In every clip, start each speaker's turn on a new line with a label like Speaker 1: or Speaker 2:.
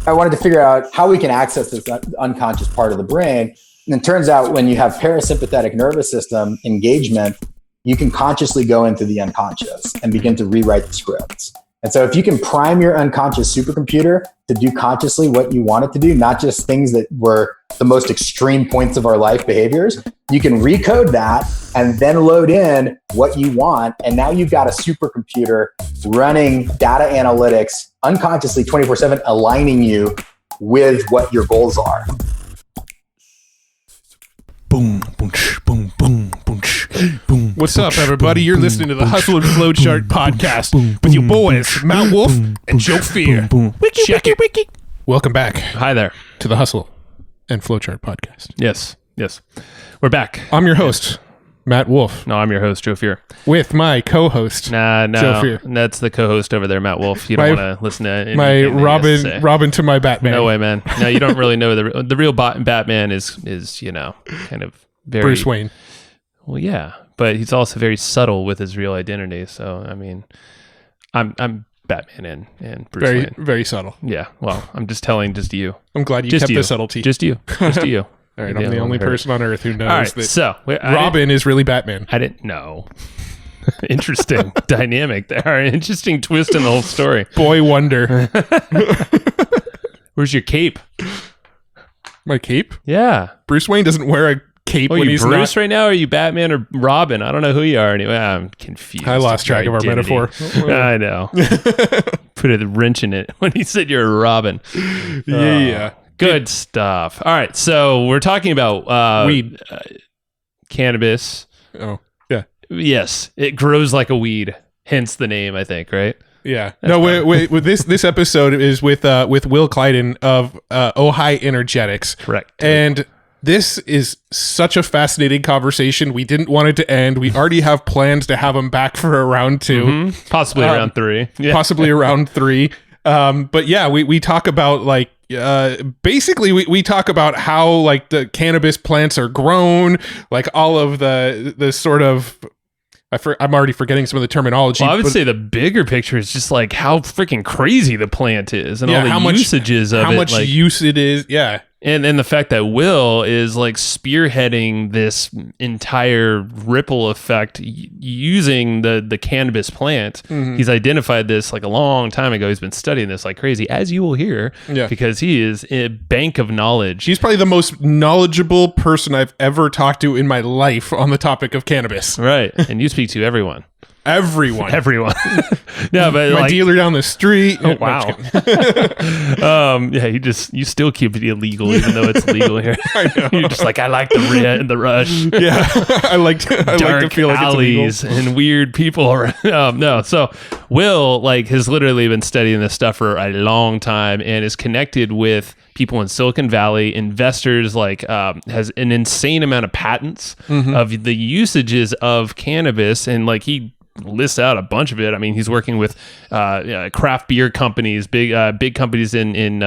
Speaker 1: I wanted to figure out how we can access this unconscious part of the brain. And it turns out when you have parasympathetic nervous system engagement, you can consciously go into the unconscious and begin to rewrite the scripts. And so if you can prime your unconscious supercomputer to do consciously what you want it to do, not just things that were the most extreme points of our life behaviors, you can recode that and then load in what you want. And now you've got a supercomputer running data analytics unconsciously 24/7, aligning you with what your goals are.
Speaker 2: Boom, boom, boom, boom, boom, boom. What's up, everybody? You're listening to the Hustle and Flowchart podcast with your boys, Matt Wolf and Joe Fear. Check it. Welcome back.
Speaker 3: Hi there.
Speaker 2: To the Hustle and Flowchart podcast.
Speaker 3: Yes. We're back.
Speaker 2: I'm your host, Matt Wolf.
Speaker 3: No, I'm your host, Joe Fear.
Speaker 2: With my co-host,
Speaker 3: No.
Speaker 2: Joe Fear.
Speaker 3: That's the co-host over there, Matt Wolf. You don't want to listen to anything
Speaker 2: Robin to my Batman.
Speaker 3: No way, man. No, you don't really know the real Batman is kind of very
Speaker 2: Bruce Wayne.
Speaker 3: Well, yeah, but he's also very subtle with his real identity. So, I mean, I'm Batman and Bruce Wayne.
Speaker 2: Very subtle.
Speaker 3: Yeah. Well, I'm just telling you.
Speaker 2: I'm glad you kept the subtlety.
Speaker 3: Just you.
Speaker 2: All right, I'm the only person on earth who knows that
Speaker 3: so,
Speaker 2: Robin is really Batman.
Speaker 3: I didn't know. Interesting dynamic there. Interesting twist in the whole story.
Speaker 2: Boy wonder.
Speaker 3: Where's your cape?
Speaker 2: My cape?
Speaker 3: Yeah.
Speaker 2: Bruce Wayne doesn't wear a cape when he's
Speaker 3: Bruce
Speaker 2: not.
Speaker 3: right now? Or are you Batman or Robin? I don't know who you are anyway. I'm confused.
Speaker 2: I lost track of our metaphor.
Speaker 3: I know. Put a wrench in it when he said you're a Robin.
Speaker 2: Yeah.
Speaker 3: Good stuff. All right. So we're talking about
Speaker 2: weed.
Speaker 3: Cannabis.
Speaker 2: Oh, yeah.
Speaker 3: Yes. It grows like a weed. Hence the name, I think, right?
Speaker 2: Yeah. Wait, this episode is with Will Kleidon of Ojai Energetics.
Speaker 3: Correct.
Speaker 2: And this is such a fascinating conversation. We didn't want it to end. We already have plans to have him back for a round 2.
Speaker 3: Mm-hmm. Possibly around 3. Yeah.
Speaker 2: Possibly around 3. But yeah, we talk about like, basically we talk about how like the cannabis plants are grown, like all of the sort of, I'm already forgetting some of the terminology.
Speaker 3: Well, I would say the bigger picture is just like how freaking crazy the plant is and all the usages of it.
Speaker 2: How much use it is. Yeah.
Speaker 3: And the fact that Will is like spearheading this entire ripple effect using the cannabis plant. Mm-hmm. He's identified this like a long time ago. He's been studying this like crazy, as you will hear, because he is a bank of knowledge.
Speaker 2: He's probably the most knowledgeable person I've ever talked to in my life on the topic of cannabis.
Speaker 3: Right. And you speak to everyone.
Speaker 2: Everyone.
Speaker 3: No, but
Speaker 2: my dealer down the street.
Speaker 3: Oh, wow. You still keep it illegal even though it's legal here.
Speaker 2: I know.
Speaker 3: You're just like, I like the rush.
Speaker 2: Yeah. I like to feel like
Speaker 3: alleys
Speaker 2: it's illegal.
Speaker 3: and weird people. No. So Will has literally been studying this stuff for a long time and is connected with people in Silicon Valley, investors, has an insane amount of patents of the usages of cannabis, and he lists out a bunch of it. I mean, he's working with craft beer companies, big companies in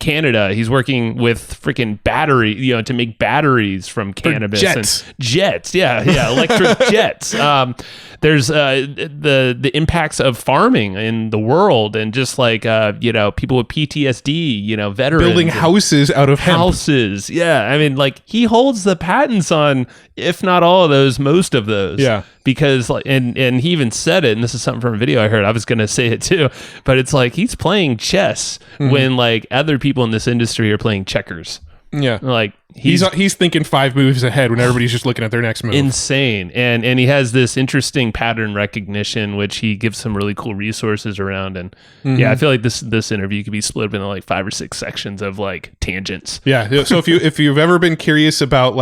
Speaker 3: Canada. He's working with freaking battery, to make batteries from cannabis. Jets, electric jets. There's the impacts of farming in the world, and just people with PTSD, veterans
Speaker 2: building houses out of
Speaker 3: houses. Hemp. Yeah, I mean, he holds the patents on, if not all of those, most of those.
Speaker 2: Yeah.
Speaker 3: Because and he even said it, and this is something from a video I heard. I was gonna say it too, but it's he's playing chess when other people in this industry are playing checkers.
Speaker 2: Yeah, he's thinking 5 moves ahead when everybody's just looking at their next move.
Speaker 3: Insane, and he has this interesting pattern recognition, which he gives some really cool resources around. And I feel like this interview could be split up into 5 or 6 sections of tangents.
Speaker 2: Yeah, so if you've ever been curious about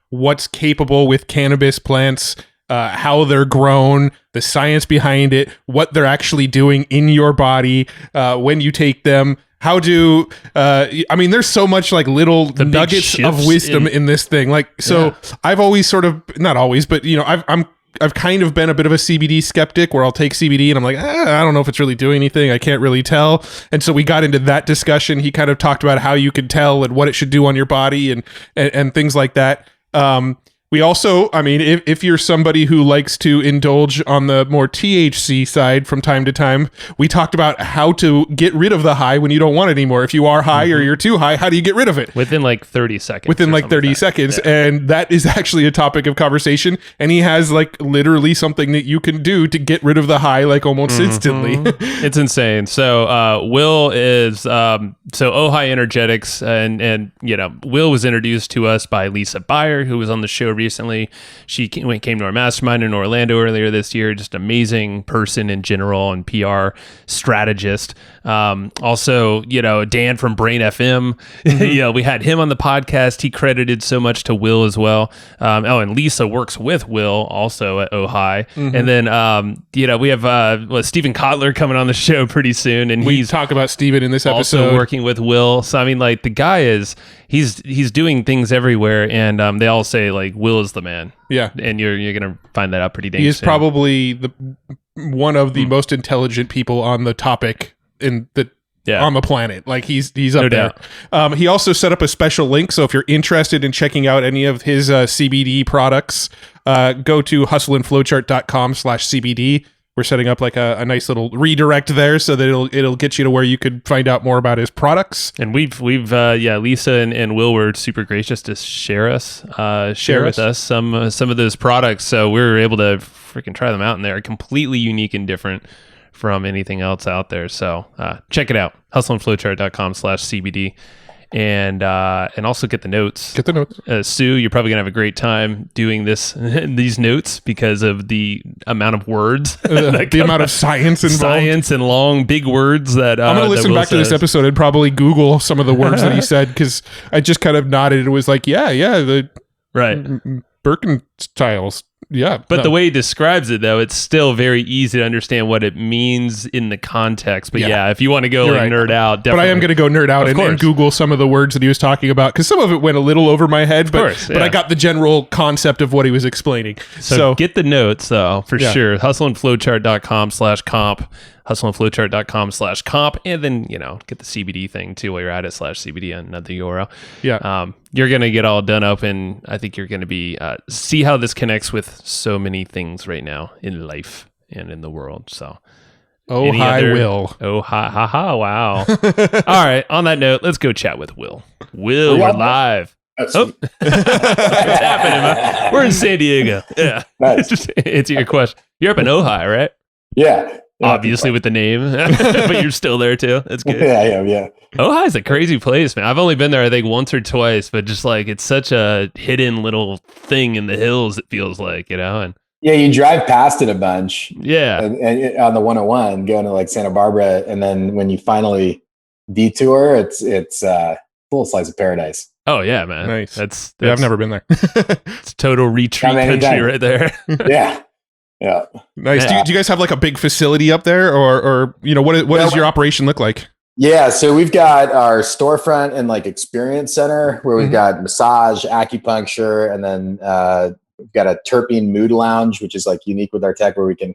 Speaker 2: what's capable with cannabis plants, how they're grown, the science behind it, what they're actually doing in your body when you take them. How do there's so much little nuggets of wisdom in this thing. I've always sort of, not always, but I've kind of been a bit of a CBD skeptic, where I'll take CBD and I'm like, I don't know if it's really doing anything. I can't really tell. And so we got into that discussion. He kind of talked about how you could tell and what it should do on your body and things like that. We also, I mean, if you're somebody who likes to indulge on the more THC side from time to time, we talked about how to get rid of the high when you don't want it anymore. If you are high or you're too high, how do you get rid of it?
Speaker 3: Within like 30 seconds.
Speaker 2: Within like 30 seconds. Yeah. And that is actually a topic of conversation. And he has like literally something that you can do to get rid of the high like almost instantly.
Speaker 3: It's insane. So Will is, so Ojai Energetics, and you know, Will was introduced to us by Lisa Beyer, who was on the show recently. She came to our mastermind in Orlando earlier this year. Just amazing person in general and PR strategist. Also, you know, Dan from Brain FM. You know, we had him on the podcast. He credited so much to Will as well. And Lisa works with Will also at Ojai. And then, you know, we have Stephen Kotler coming on the show pretty soon, and
Speaker 2: we talk about Stephen in this episode.
Speaker 3: Also working with Will. So I mean, like, the guy is he's doing things everywhere, and they all say like Will is the man.
Speaker 2: Yeah,
Speaker 3: and you're gonna find that out pretty dang
Speaker 2: He is
Speaker 3: soon.
Speaker 2: Probably one of the most intelligent people on the topic on the planet. Like he's up there. He also set up a special link, so if you're interested in checking out any of his CBD products, go to hustleandflowchart.com/CBD. We're setting up like a nice little redirect there so that it'll get you to where you could find out more about his products.
Speaker 3: And we've Lisa and Will were super gracious to share with us some of those products. So we were able to freaking try them out, and they're completely unique and different from anything else out there. So check it out, hustleandflowchart.com/CBD. And also get the notes.
Speaker 2: Get the notes.
Speaker 3: Sue, you're probably gonna have a great time doing these notes because of the amount of words,
Speaker 2: the amount of science
Speaker 3: and long big words that
Speaker 2: I'm gonna listen back to this episode and probably Google some of the words that he said, because I just kind of nodded and was like, the
Speaker 3: right
Speaker 2: Birkenstyles. Yeah,
Speaker 3: but the way he describes it, though, it's still very easy to understand what it means in the context. But if you want to go nerd out, definitely.
Speaker 2: But I am going to go nerd out and Google some of the words that he was talking about, because some of it went a little over my head, but I got the general concept of what he was explaining.
Speaker 3: So get the notes, though, for sure. Hustleandflowchart.com/comp, hustleandflowchart.com/comp, and then, you know, get the CBD thing too while you're at it, /CBD on another URL.
Speaker 2: Yeah.
Speaker 3: You're going to get all done up, and I think you're going to be see how this connects with so many things right now in life and in the world. So,
Speaker 2: Will.
Speaker 3: Wow. All right. On that note, let's go chat with Will. Will, we're live. What's happening, man? We're in San Diego. Yeah.
Speaker 1: Nice.
Speaker 3: Just answer your question. You're up in Ojai, right?
Speaker 1: Yeah.
Speaker 3: Obviously with the name, but you're still there too. That's good.
Speaker 1: Yeah, I am. Yeah.
Speaker 3: Ojai's a crazy place, man. I've only been there, I think, once or twice, but just like, it's such a hidden little thing in the hills, it feels like, you know? And
Speaker 1: yeah, you drive past it a bunch.
Speaker 3: Yeah.
Speaker 1: And on the 101 going to like Santa Barbara. And then when you finally detour, it's full slice of paradise.
Speaker 3: Oh yeah, man.
Speaker 2: Nice.
Speaker 3: That's
Speaker 2: I've never been there.
Speaker 3: It's total retreat country right there.
Speaker 1: Yeah. Yeah.
Speaker 2: Nice.
Speaker 3: Yeah.
Speaker 2: Do you guys have like a big facility up there, or you know, what does your operation look like?
Speaker 1: Yeah. So we've got our storefront and like experience center where we've got massage, acupuncture, and then we've got a terpene mood lounge, which is like unique with our tech, where we can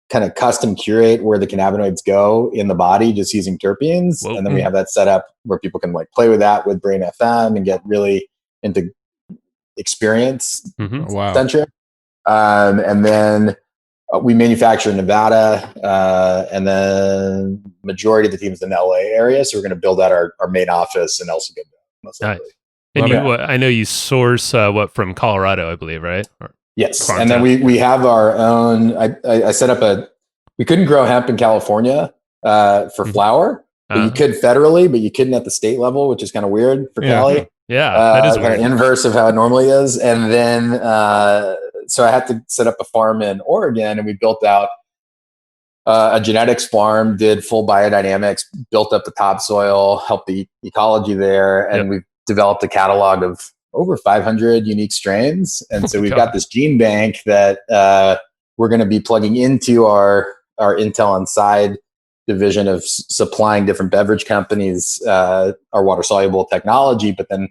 Speaker 1: kind of custom curate where the cannabinoids go in the body just using terpenes. Whoa. And then we have that set up where people can like play with that with Brain FM and get really into experience centric. And then we manufacture in Nevada, and then majority of the team's in the LA area. So we're going to build out our main office in El Segundo.
Speaker 3: Nice. And I know you source from Colorado, I believe, right?
Speaker 1: Yes. And then we have our own, I set up we couldn't grow hemp in California for flower, but you could federally, but you couldn't at the state level, which is kind of weird for Cali.
Speaker 3: Yeah, that is
Speaker 1: kind of inverse of how it normally is. And then, so I had to set up a farm in Oregon, and we built out a genetics farm, did full biodynamics, built up the topsoil, helped the ecology there. And we've developed a catalog of over 500 unique strains. And so we've got this gene bank that we're going to be plugging into our Intel Inside division of supplying different beverage companies our water soluble technology. But then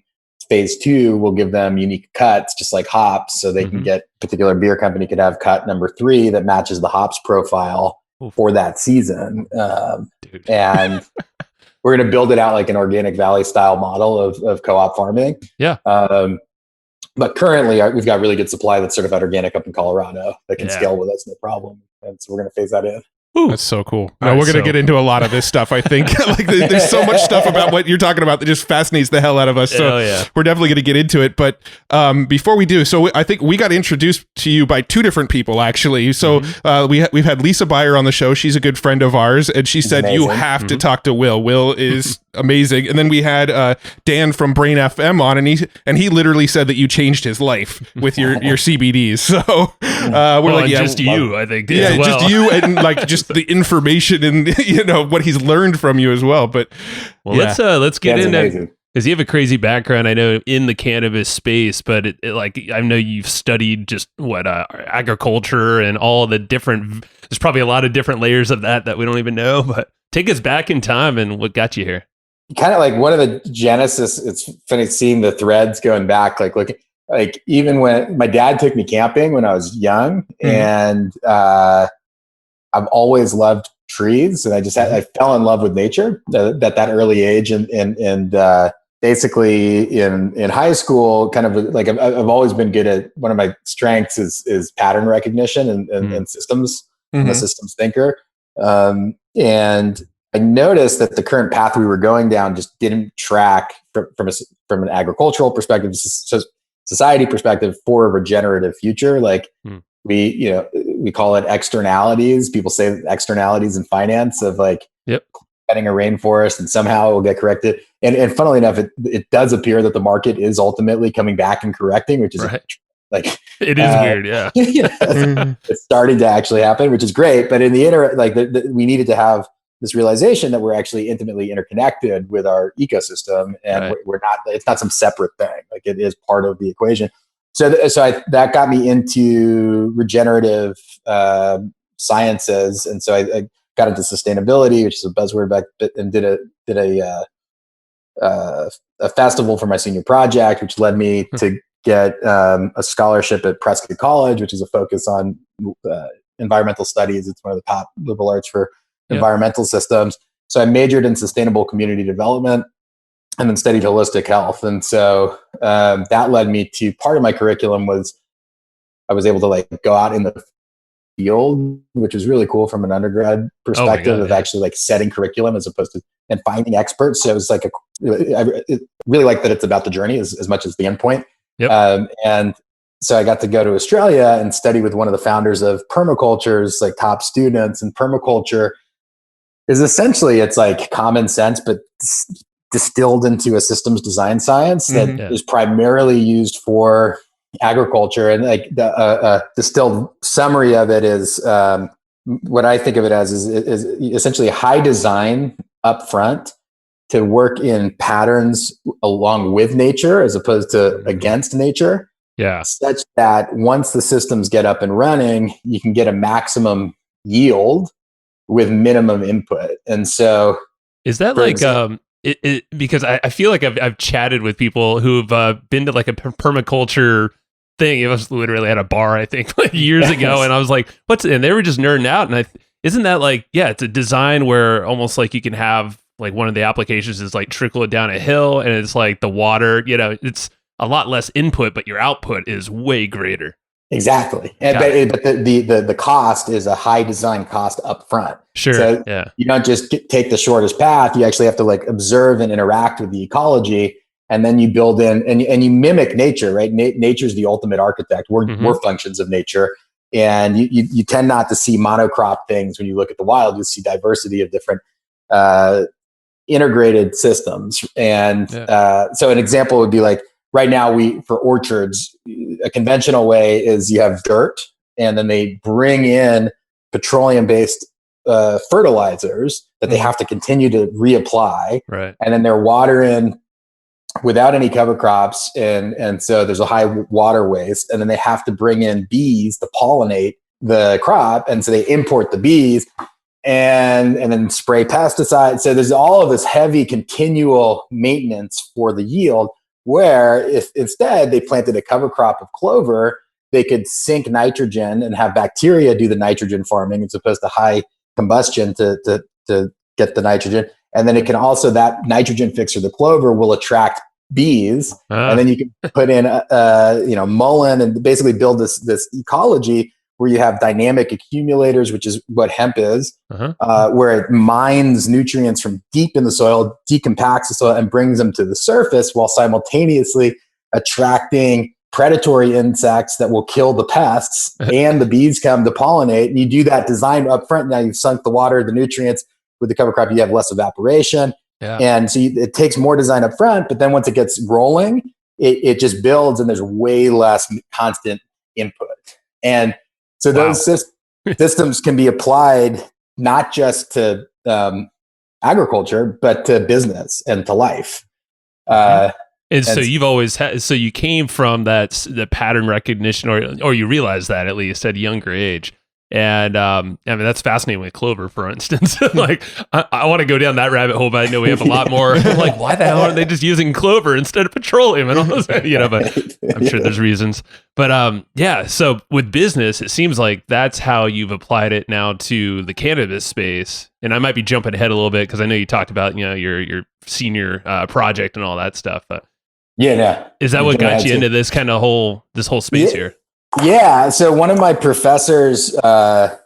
Speaker 1: phase 2 will give them unique cuts, just like hops. So they can get, particular beer company could have cut number 3 that matches the hops profile for that season. And we're going to build it out like an Organic Valley style model of co-op farming.
Speaker 3: Yeah.
Speaker 1: But currently, we've got really good supply that's certified organic up in Colorado that can scale with us, no problem. And so we're going to phase that in.
Speaker 2: Ooh. That's so cool. No, we're going to get into a lot of this stuff, I think. Like there's so much stuff about what you're talking about that just fascinates the hell out of us. So we're definitely going to get into it. But before we do, so I think we got introduced to you by two different people, actually. So we've had Lisa Beyer on the show. She's a good friend of ours. And she said, you have to talk to Will. Will is amazing. And then we had Dan from Brain FM on, and he literally said that you changed his life with your CBDs. So we're like, yeah,
Speaker 3: just you, I think.
Speaker 2: Yeah, just you, and like just the information and what he's learned from you as well. But
Speaker 3: let's get into, because you have a crazy background, I know, in the cannabis space, but I know you've studied just agriculture and all the different, there's probably a lot of different layers of that we don't even know, but take us back in time and what got you here.
Speaker 1: Kind of like one of the genesis, it's funny seeing the threads going back, like even when my dad took me camping when I was young, and I've always loved trees, and I fell in love with nature at that early age, and basically in high school, kind of like I've always been good at, one of my strengths is pattern recognition and systems. I'm a systems thinker, and I noticed that the current path we were going down just didn't track from an agricultural perspective, society perspective, for a regenerative future. Like we call it externalities. People say externalities in finance of like cutting a rainforest and somehow it will get corrected. And funnily enough, it does appear that the market is ultimately coming back and correcting, which is like
Speaker 3: it is weird. Yeah.
Speaker 1: It's starting to actually happen, which is great. But in the we needed to have this realization that we're actually intimately interconnected with our ecosystem, and we're not, it's not some separate thing. Like it is part of the equation. So that got me into regenerative sciences. And so I got into sustainability, which is a buzzword back, and did a festival for my senior project, which led me to get a scholarship at Prescott College, which is a focus on environmental studies. It's one of the top liberal arts for environmental systems. So I majored in sustainable community development and then studied holistic health. And so that led me to, part of my curriculum was I was able to like go out in the field, which is really cool from an undergrad perspective of actually like setting curriculum as opposed to and finding experts. So it was like I really like that it's about the journey as much as the endpoint. And so I got to go to Australia and study with one of the founders of Permaculture's like top students. And permaculture is essentially, it's like common sense, but distilled into a systems design science that is primarily used for agriculture. And like the distilled summary of it is what I think of it as is essentially high design up front to work in patterns along with nature as opposed to against nature. Such that once the systems get up and running, you can get a maximum yield with minimum input. And so
Speaker 3: is that like because I feel like I've chatted with people who've been to like a permaculture thing. It was literally at a bar, I think, like years ago, and I was like, and they were just nerding out. And isn't that like, it's a design where almost like you can have like one of the applications is like trickle it down a hill, and it's like the water, it's a lot less input, but your output is way greater.
Speaker 1: Exactly. But the cost is a high design cost up front. So you don't just take the shortest path. You actually have to like observe and interact with the ecology. And then you build in and you mimic nature, right? Nature's the ultimate architect. We're functions of nature. And you tend not to see monocrop things when you look at the wild. You see diversity of different integrated systems. And so an example would be like, right now, for orchards, a conventional way is you have dirt, and then they bring in petroleum-based fertilizers that they have to continue to reapply, and then they're watering without any cover crops, and so there's a high water waste, and then they have to bring in bees to pollinate the crop, and so they import the bees, and then spray pesticides. So there's all of this heavy continual maintenance for the yield. Where if instead they planted a cover crop of clover, they could sink nitrogen and have bacteria do the nitrogen farming as opposed to high combustion to get the nitrogen. And then it can also, that nitrogen fixer, the clover, will attract bees, and then you can put in mullein and basically build this ecology where you have dynamic accumulators, which is what hemp is, where it mines nutrients from deep in the soil, decompacts the soil, and brings them to the surface while simultaneously attracting predatory insects that will kill the pests, and the bees come to pollinate. And you do that design up front. Now you've sunk the water, the nutrients. With the cover crop, you have less evaporation.
Speaker 3: Yeah.
Speaker 1: And so it takes more design up front, but then once it gets rolling, it just builds, and there's way less constant input. And so those systems can be applied not just to agriculture, but to business and to life.
Speaker 3: And so you've always had, so you came from the pattern recognition, or you realized that at least at a younger age. And I mean, that's fascinating with clover, for instance. Like, I want to go down that rabbit hole, but I know we have a lot more. Like, why the hell aren't they just using clover instead of petroleum and all this? But I'm sure there's reasons. But so with business, it seems like that's how you've applied it now to the cannabis space. And I might be jumping ahead a little bit because I know you talked about your senior project and all that stuff. But is that what got you into this kind of whole space here?
Speaker 1: Yeah. So one of my professors at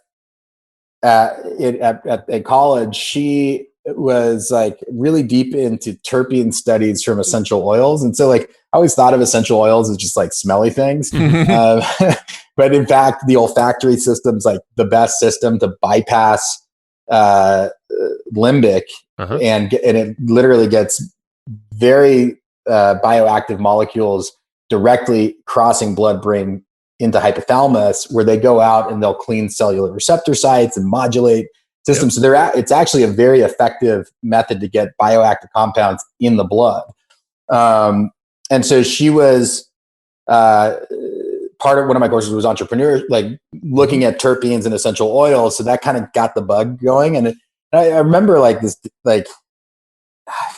Speaker 1: college, she was like really deep into terpene studies from essential oils. And so like I always thought of essential oils as just like smelly things. But in fact, the olfactory system's like the best system to bypass limbic, and it literally gets very bioactive molecules directly crossing blood-brain into hypothalamus, where they go out and they'll clean cellular receptor sites and modulate systems. So it's actually a very effective method to get bioactive compounds in the blood. And so she was part of one of my courses was entrepreneur, like looking at terpenes and essential oils. So that kind of got the bug going. And I remember like this, like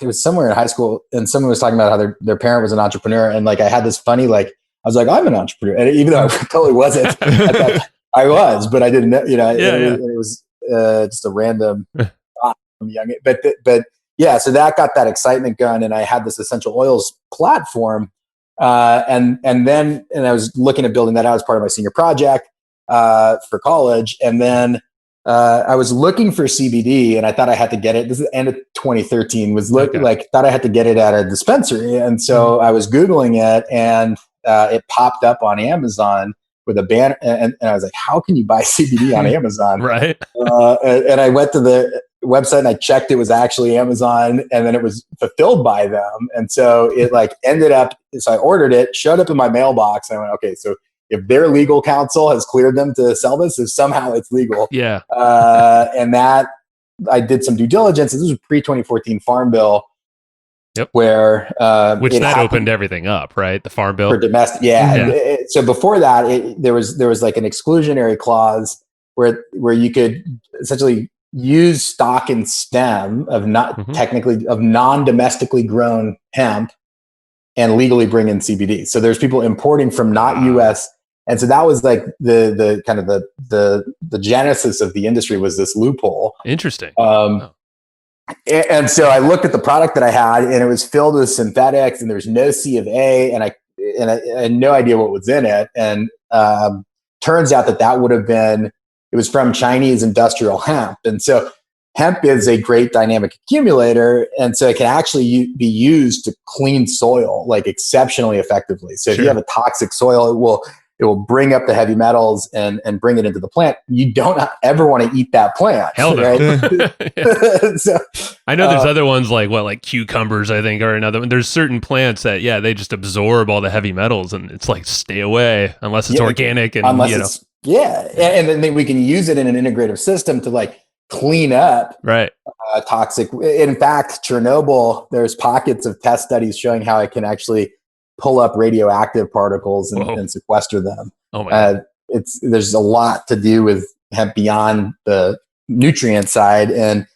Speaker 1: it was somewhere in high school, and someone was talking about how their parent was an entrepreneur, and like I had this funny like. I was like, I'm an entrepreneur. And even though I totally wasn't, I was, but I didn't know, it was just a random thought from young. But so that got that excitement going. And I had this essential oils platform. And I was looking at building that out as part of my senior project for college. And then I was looking for CBD, and I thought I had to get it. This is the end of 2013, thought I had to get it at a dispensary. And so I was Googling it, and it popped up on Amazon with a banner, and I was like, how can you buy CBD on Amazon?
Speaker 3: Right.
Speaker 1: And I went to the website and I checked, it was actually Amazon, and then it was fulfilled by them. And so it like ended up, so I ordered it, showed up in my mailbox, and I went, okay, so if their legal counsel has cleared them to sell this, if somehow it's legal.
Speaker 3: Yeah.
Speaker 1: And that I did some due diligence. This was pre-2014 Farm Bill.
Speaker 3: Yep.
Speaker 1: Where
Speaker 3: which that opened everything up, right? The Farm Bill
Speaker 1: for domestic, so before that, there was like an exclusionary clause where you could essentially use stock and stem of non-domestically grown hemp and legally bring in CBD. So there's people importing from not U.S. And so that was like the kind of the genesis of the industry, was this loophole.
Speaker 3: Interesting.
Speaker 1: And so I looked at the product that I had, and it was filled with synthetics, and there's no C of A, and I had no idea what was in it. And turns out that would have been, it was from Chinese industrial hemp. And so hemp is a great dynamic accumulator, and so it can actually be used to clean soil like exceptionally effectively. So if you have a toxic soil, it will bring up the heavy metals and bring it into the plant. You don't ever want to eat that plant.
Speaker 3: Hell no.
Speaker 1: Right? So,
Speaker 3: I know there's other ones like cucumbers, I think, or another one. There's certain plants that, they just absorb all the heavy metals, and it's like, stay away unless it's organic. And
Speaker 1: unless and then we can use it in an integrative system to like clean up toxic. In fact, Chernobyl, there's pockets of test studies showing how it can actually pull up radioactive particles and sequester them.
Speaker 3: Oh my God.
Speaker 1: There's a lot to do with hemp beyond the nutrient side. And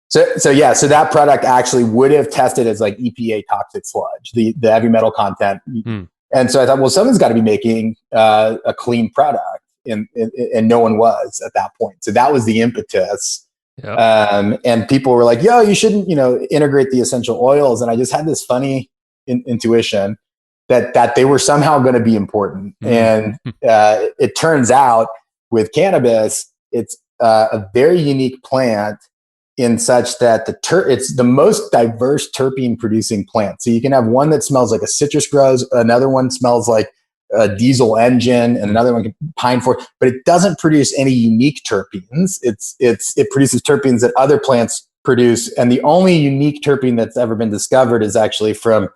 Speaker 1: so that product actually would have tested as like EPA toxic sludge, the heavy metal content. And so I thought, well, someone's got to be making a clean product, and no one was at that point. So that was the impetus. Yep. And people were like, yo, you shouldn't, integrate the essential oils. And I just had this funny intuition that they were somehow going to be important. And it turns out with cannabis, it's a very unique plant in such that it's the most diverse terpene producing plant. So you can have one that smells like a citrus grows, another one smells like a diesel engine, and another one pine forest, but it doesn't produce any unique terpenes. It produces terpenes that other plants produce. And the only unique terpene that's ever been discovered is actually from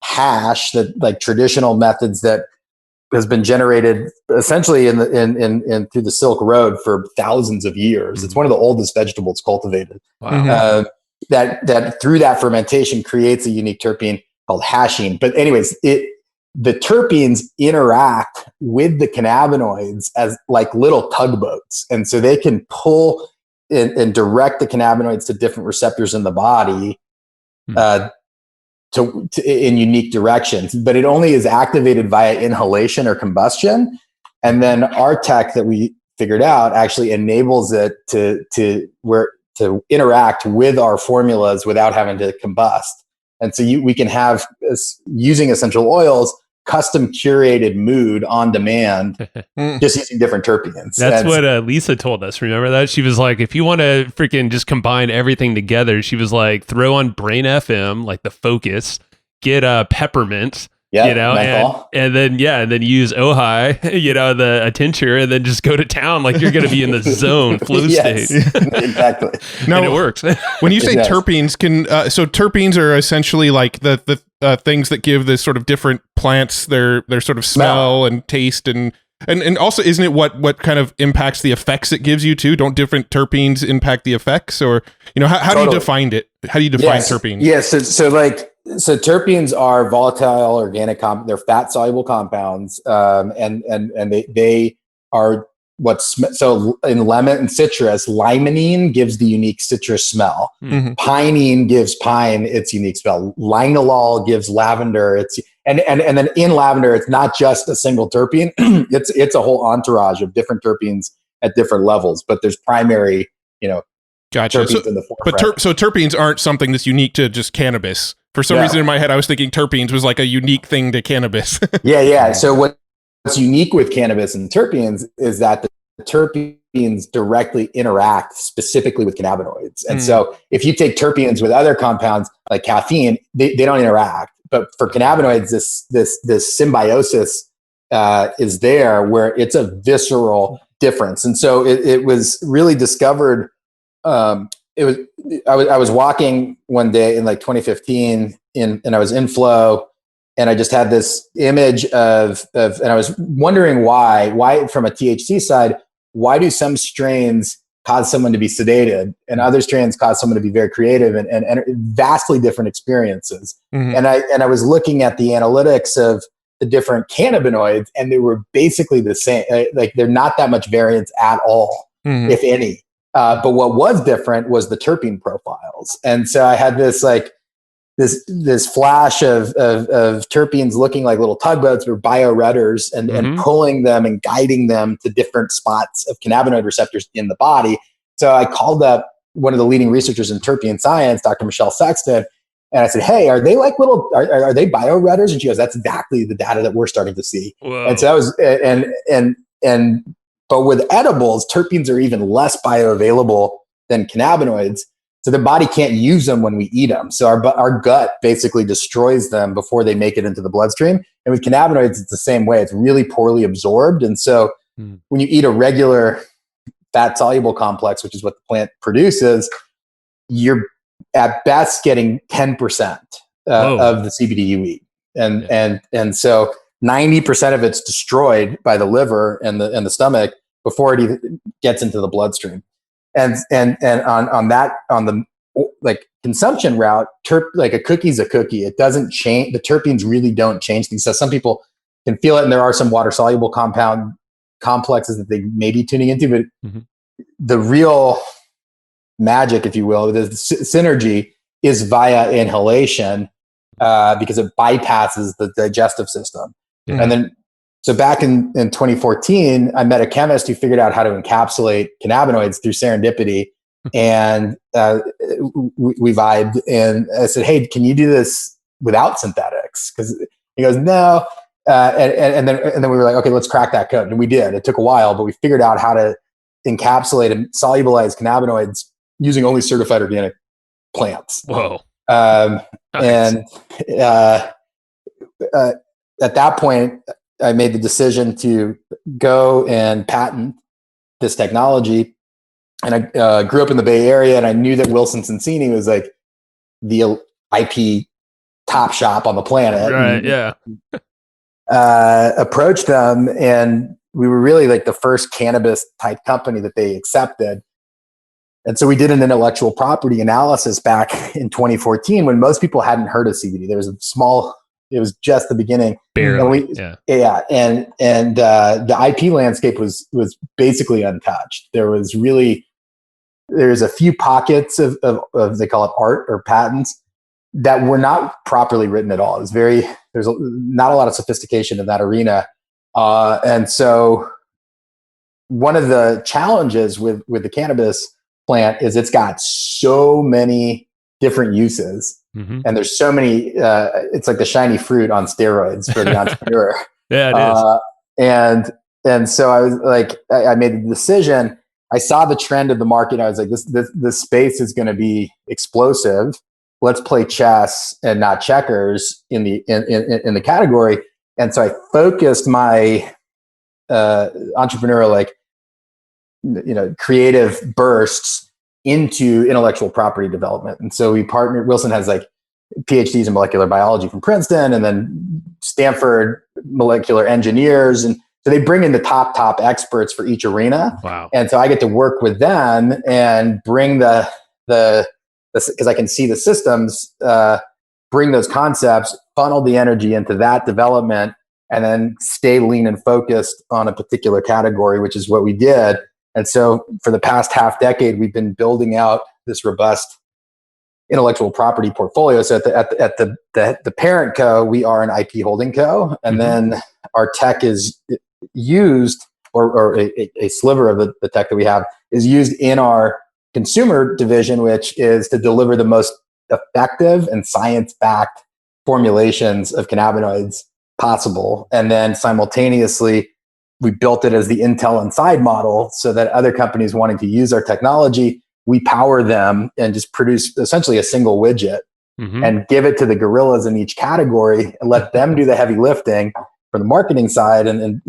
Speaker 1: hash, that like traditional methods that has been generated essentially in through the Silk Road for thousands of years. It's one of the oldest vegetables cultivated.
Speaker 3: Wow.
Speaker 1: That through that fermentation creates a unique terpene called hashing. But anyways, the terpenes interact with the cannabinoids as like little tugboats, and so they can pull and direct the cannabinoids to different receptors in the body. In unique directions, but it only is activated via inhalation or combustion. And then our tech that we figured out actually enables it to interact with our formulas without having to combust. And so we can have, using essential oils, custom curated mood on demand, just using different terpenes.
Speaker 3: That's what Lisa told us. Remember that? She was like, if you want to freaking just combine everything together, she was like, throw on Brain FM, like the Focus, get a peppermint, and then use Ojai, the tincture, and then just go to town like you're going to be in the zone flow state.
Speaker 1: Exactly.
Speaker 2: No,
Speaker 3: and it works.
Speaker 2: When you say terpenes, so terpenes are essentially like the things that give the sort of different plants their sort of smell and taste and also, isn't it what kind of impacts the effects it gives you too? Don't different terpenes impact the effects, or how do you define it? How do you define terpenes?
Speaker 1: Yes, so terpenes are volatile organic they're fat soluble compounds, and they are so in lemon and citrus, limonene gives the unique citrus smell. Pinene gives pine its unique smell. Linalool gives lavender and then in lavender, it's not just a single terpene. it's a whole entourage of different terpenes at different levels, but there's primary,
Speaker 2: Gotcha.
Speaker 1: terpenes in the forefront.
Speaker 2: So terpenes aren't something that's unique to just cannabis. For some reason in my head, I was thinking terpenes was like a unique thing to cannabis.
Speaker 1: Yeah. So what's unique with cannabis and terpenes is that the terpenes directly interact specifically with cannabinoids. And so if you take terpenes with other compounds like caffeine, they don't interact. But for cannabinoids, this symbiosis is there where it's a visceral difference. And so it was really discovered. I was walking one day in like 2015 and I was in flow, and I just had this image of and I was wondering why from a THC side, why do some strains cause someone to be sedated and other strains cause someone to be very creative and vastly different experiences. And I was looking at the analytics of the different cannabinoids, and they were basically the same. Like they're not that much variance at all, if any. But what was different was the terpene profiles. And so I had this flash of terpenes looking like little tugboats or bioredders and pulling them and guiding them to different spots of cannabinoid receptors in the body. So I called up one of the leading researchers in terpene science, Dr. Michelle Sexton, and I said, hey, are they like are they bioredders? And she goes, that's exactly the data that we're starting to see. Whoa. And so that was, but with edibles, terpenes are even less bioavailable than cannabinoids. So the body can't use them when we eat them. So our gut basically destroys them before they make it into the bloodstream. And with cannabinoids, it's the same way. It's really poorly absorbed. And so when you eat a regular fat soluble complex, which is what the plant produces, you're at best getting 10% of the CBD you eat. And so 90% of it's destroyed by the liver and the stomach before it even gets into the bloodstream. And on the like consumption route, like a cookie's a cookie. It doesn't change. The terpenes really don't change things. So some people can feel it, and there are some water soluble compound complexes that they may be tuning into, but the real magic, if you will, the synergy is via inhalation because it bypasses the digestive system. And then, so back in 2014, I met a chemist who figured out how to encapsulate cannabinoids through serendipity. And we vibed, and I said, hey, can you do this without synthetics? fix? Because he goes, no. And then we were like, okay, let's crack that code. And we did. It took a while, but we figured out how to encapsulate and solubilize cannabinoids using only certified organic plants.
Speaker 3: Whoa.
Speaker 1: Nice. And at that point, I made the decision to go and patent this technology. And I grew up in the Bay Area, and I knew that Wilson Sonsini was like the IP top shop on the planet.
Speaker 3: Right.
Speaker 1: And,
Speaker 3: Yeah.
Speaker 1: approached them, and we were really like the first cannabis type company that they accepted. And so we did an intellectual property analysis back in 2014 when most people hadn't heard of CBD. There was it was just the beginning.
Speaker 3: Barely.
Speaker 1: Yeah. And the IP landscape was basically untouched. There's a few pockets of they call it art or patents that were not properly written at all. There's not a lot of sophistication in that arena. And so one of the challenges with the cannabis plant is it's got so many different uses, and there's so many, it's like the shiny fruit on steroids for the entrepreneur.
Speaker 3: Yeah, it is.
Speaker 1: And so I was like, I made the decision. I saw the trend of the market. I was like, this space is going to be explosive. Let's play chess and not checkers in the category. And so I focused my entrepreneurial, creative bursts into intellectual property development. And so we partnered. Wilson has like PhDs in molecular biology from Princeton, and then Stanford molecular engineers, and so they bring in the top experts for each arena.
Speaker 3: Wow.
Speaker 1: And so I get to work with them and bring the because I can see the systems, bring those concepts, funnel the energy into that development, and then stay lean and focused on a particular category, which is what we did. And so for the past half decade, we've been building out this robust intellectual property portfolio. So at the parent co, we are an IP holding co, and then our tech is used, or a sliver of the tech that we have is used in our consumer division, which is to deliver the most effective and science-backed formulations of cannabinoids possible. And then simultaneously, we built it as the Intel Inside model so that other companies wanting to use our technology, we power them and just produce essentially a single widget and give it to the gorillas in each category and let them do the heavy lifting for the marketing side, and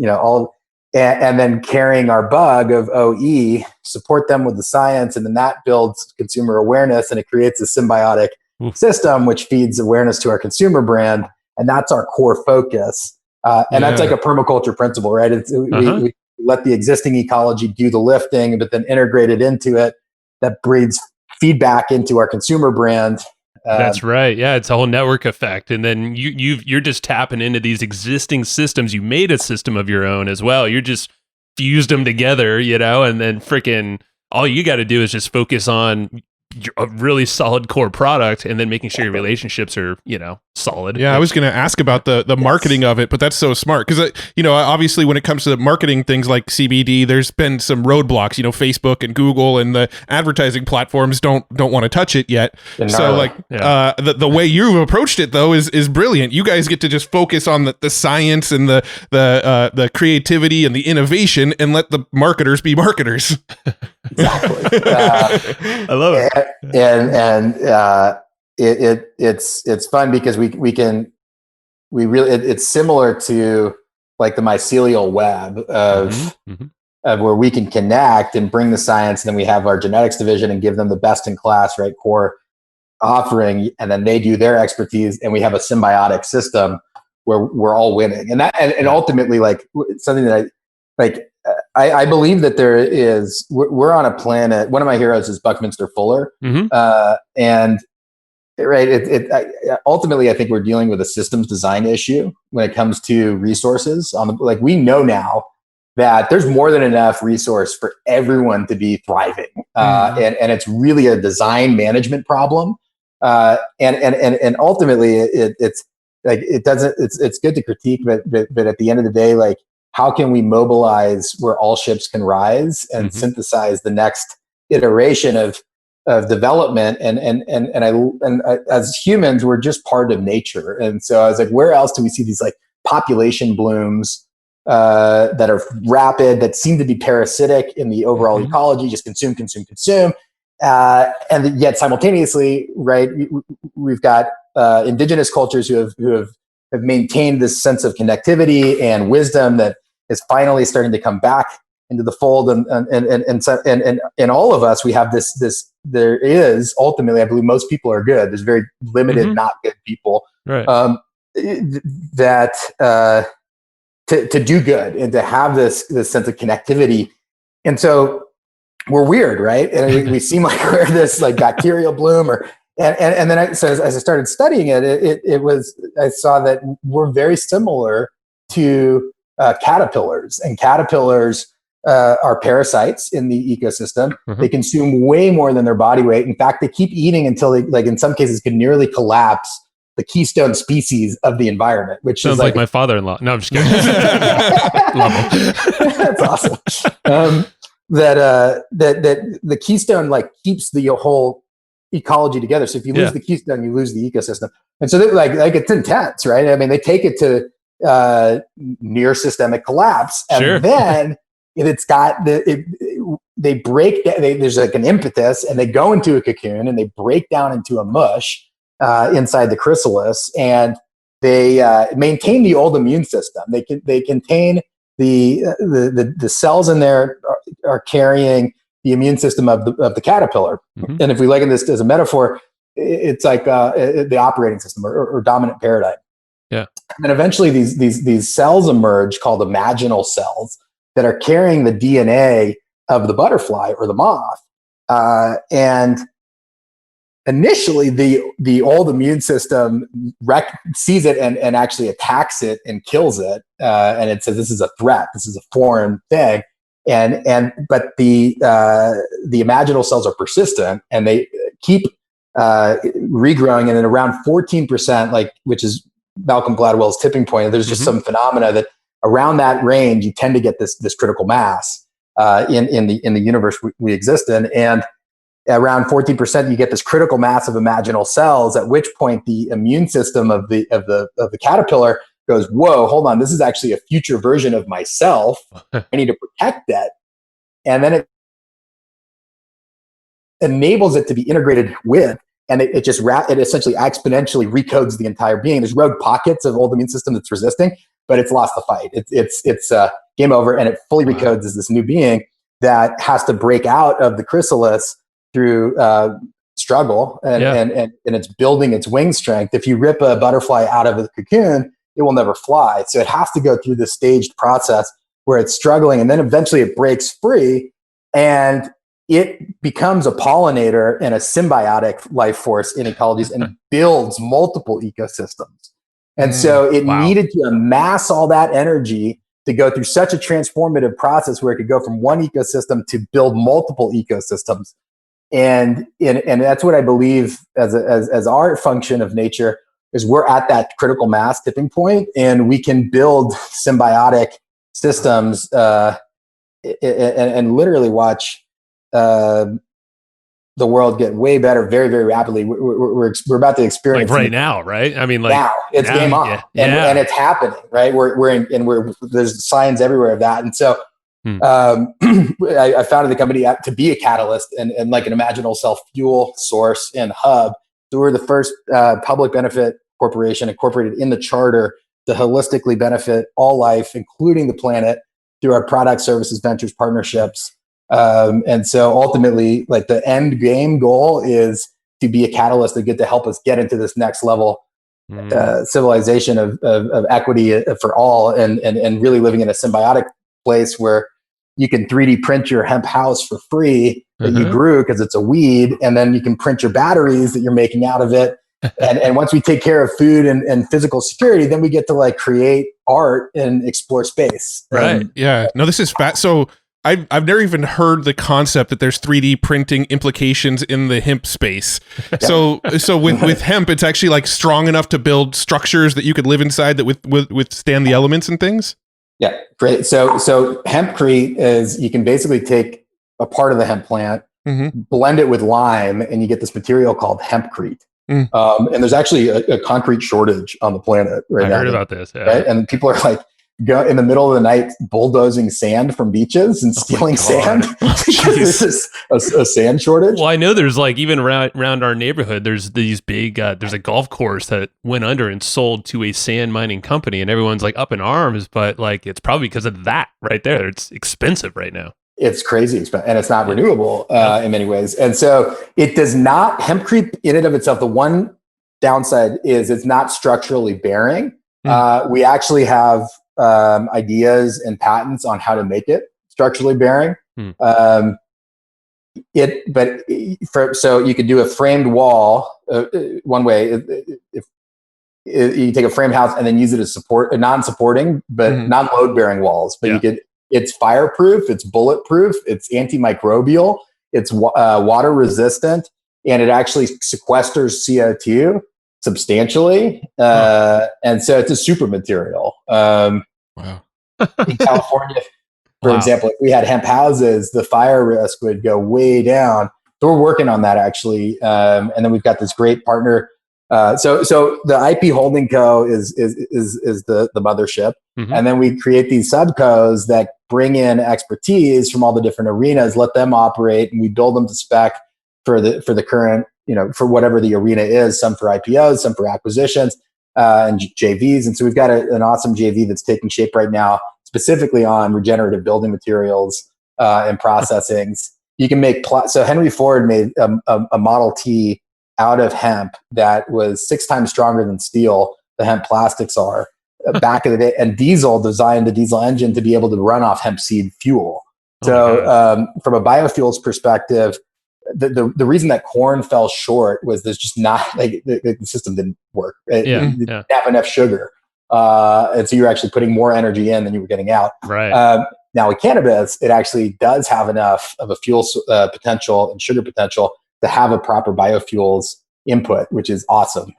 Speaker 1: then carrying our bug of OE, support them with the science, and then that builds consumer awareness, and it creates a symbiotic system which feeds awareness to our consumer brand, and that's our core focus. That's like a permaculture principle, right? We let the existing ecology do the lifting, but then integrate it into it. That breeds feedback into our consumer brand.
Speaker 3: That's right. Yeah, it's a whole network effect, and then you're just tapping into these existing systems. You made a system of your own as well. You're just fused them together, and then freaking all you got to do is just focus on a really solid core product, and then making sure your relationships are solid.
Speaker 2: Yeah, I was going to ask about the marketing of it, but that's so smart because obviously when it comes to marketing things like CBD, there's been some roadblocks. Facebook and Google and the advertising platforms don't want to touch it yet. So the way you approached it though is brilliant. You guys get to just focus on the science and the creativity and the innovation, and let the marketers be marketers.
Speaker 1: Exactly.
Speaker 3: I love it.
Speaker 1: It's fun because it's similar to like the mycelial web of where we can connect and bring the science, and then we have our genetics division and give them the best in class, right, core offering, and then they do their expertise, and we have a symbiotic system where we're all winning. And ultimately, like something that I believe that we're on a planet. One of my heroes is Buckminster Fuller. And ultimately, I think we're dealing with a systems design issue when it comes to resources. We know now that there's more than enough resource for everyone to be thriving. And it's really a design management problem. And ultimately it's good to critique, but at the end of the day, how can we mobilize where all ships can rise and synthesize the next iteration of development, as humans, we're just part of nature. And so I was like, where else do we see these like population blooms that are rapid, that seem to be parasitic in the overall ecology, just consume. And yet simultaneously, right, we've got indigenous cultures who have maintained this sense of connectivity and wisdom that is finally starting to come back into the fold. And in all of us, we have this, there is ultimately, I believe most people are good. There's very limited not good people,
Speaker 3: right.
Speaker 1: That to do good and to have this sense of connectivity. And so we're weird, right? And we seem like we're this like bacterial bloom, and then as I started studying I saw that we're very similar to caterpillars, and caterpillars are parasites in the ecosystem. They consume way more than their body weight. In fact, they keep eating until they, like in some cases, can nearly collapse the keystone species of the environment, which
Speaker 3: sounds
Speaker 1: is
Speaker 3: like my father-in-law. No, I'm just kidding. Love him.
Speaker 1: That's awesome. That the keystone like keeps the whole ecology together. So if you lose the keystone, you lose the ecosystem. And so like it's intense, right? I mean, they take it to near systemic collapse, and then it's got they break. There's like an impetus, and they go into a cocoon, and they break down into a mush inside the chrysalis, and they maintain the old immune system. They contain the cells in there are carrying the immune system of the caterpillar. And if we look at this as a metaphor, it's like the operating system or dominant paradigm.
Speaker 3: Yeah.
Speaker 1: And eventually these cells emerge called imaginal cells that are carrying the DNA of the butterfly or the moth. And initially the old immune system sees it and actually attacks it and kills it. And it says, this is a threat. This is a foreign thing. But the imaginal cells are persistent, and they keep regrowing. And then around 14%, like, which is Malcolm Gladwell's tipping point, there's just some phenomena that around that range, you tend to get this critical mass in the universe we exist in. And around 14%, you get this critical mass of imaginal cells, at which point the immune system of the caterpillar goes, whoa, hold on, this is actually a future version of myself. I need to protect that. And then it enables it to be integrated with, and it essentially exponentially recodes the entire being. There's rogue pockets of old immune system that's resisting, but it's lost the fight. It's game over, and it fully recodes as this new being that has to break out of the chrysalis through struggle, and it's building its wing strength. If you rip a butterfly out of a cocoon, it will never fly. So it has to go through this staged process where it's struggling, and then eventually it breaks free, and it becomes a pollinator and a symbiotic life force in ecologies and builds multiple ecosystems. And so it needed to amass all that energy to go through such a transformative process where it could go from one ecosystem to build multiple ecosystems. And that's what I believe as our function of nature is, we're at that critical mass tipping point, and we can build symbiotic systems and literally watch the world get way better very, very rapidly. We're about to experience
Speaker 3: like right now, right? I mean, like
Speaker 1: now it's game on, and it's happening, right? There's signs everywhere of that. And so I founded the company to be a catalyst and like an imaginal self fuel source and hub. So we're the first public benefit corporation incorporated in the charter to holistically benefit all life, including the planet, through our product, services, ventures, partnerships. And so ultimately, like, the end game goal is to be a catalyst that get to help us get into this next level civilization of equity for all, and really living in a symbiotic place where you can 3D print your hemp house for free that you grew because it's a weed, and then you can print your batteries that you're making out of it. And once we take care of food and physical security, then we get to like create art and explore space.
Speaker 2: Right. Yeah. No, this is fat. So I've never even heard the concept that there's 3D printing implications in the hemp space. So with hemp, it's actually like strong enough to build structures that you could live inside that withstand the elements and things.
Speaker 1: Yeah, great. So Hemp Crete is, you can basically take a part of the hemp plant blend it with lime, and you get this material called Hemp Crete. And there's actually a concrete shortage on the planet right now.
Speaker 3: I heard about this. Yeah.
Speaker 1: Right? And people are like, go in the middle of the night bulldozing sand from beaches and stealing sand because there's just a sand shortage.
Speaker 3: Well, I know there's like even around our neighborhood, there's these big, there's a golf course that went under and sold to a sand mining company, and everyone's like up in arms, but like it's probably because of that right there. It's expensive right now.
Speaker 1: It's crazy expensive, and it's not renewable in many ways. And so it does not, hempcrete in and of itself, the one downside is it's not structurally bearing. We actually have ideas and patents on how to make it structurally bearing. So you could do a framed wall one way. If you take a framed house and then use it as support, non-supporting, but non-load bearing walls, but it's fireproof, it's bulletproof, it's antimicrobial, it's water resistant, and it actually sequesters CO2 substantially. And so it's a super material.
Speaker 2: Wow.
Speaker 1: In California, for example, if we had hemp houses, the fire risk would go way down. So we're working on that actually. And then we've got this great partner. So the IP Holding Co. is the mothership. And then we create these subcos that bring in expertise from all the different arenas, let them operate, and we build them to spec for the current, for whatever the arena is, some for IPOs, some for acquisitions, and JVs. And so we've got an awesome JV that's taking shape right now, specifically on regenerative building materials and processings. You can make, so Henry Ford made a Model T out of hemp that was 6 times stronger than steel, the hemp plastics are, back in the day. And Diesel designed the diesel engine to be able to run off hemp seed fuel. So from a biofuels perspective, the reason that corn fell short was there's just not, like, the system didn't work. It didn't have enough sugar. And so you're actually putting more energy in than you were getting out.
Speaker 3: Right.
Speaker 1: Now with cannabis, it actually does have enough of a fuel potential and sugar potential to have a proper biofuels input, which is awesome.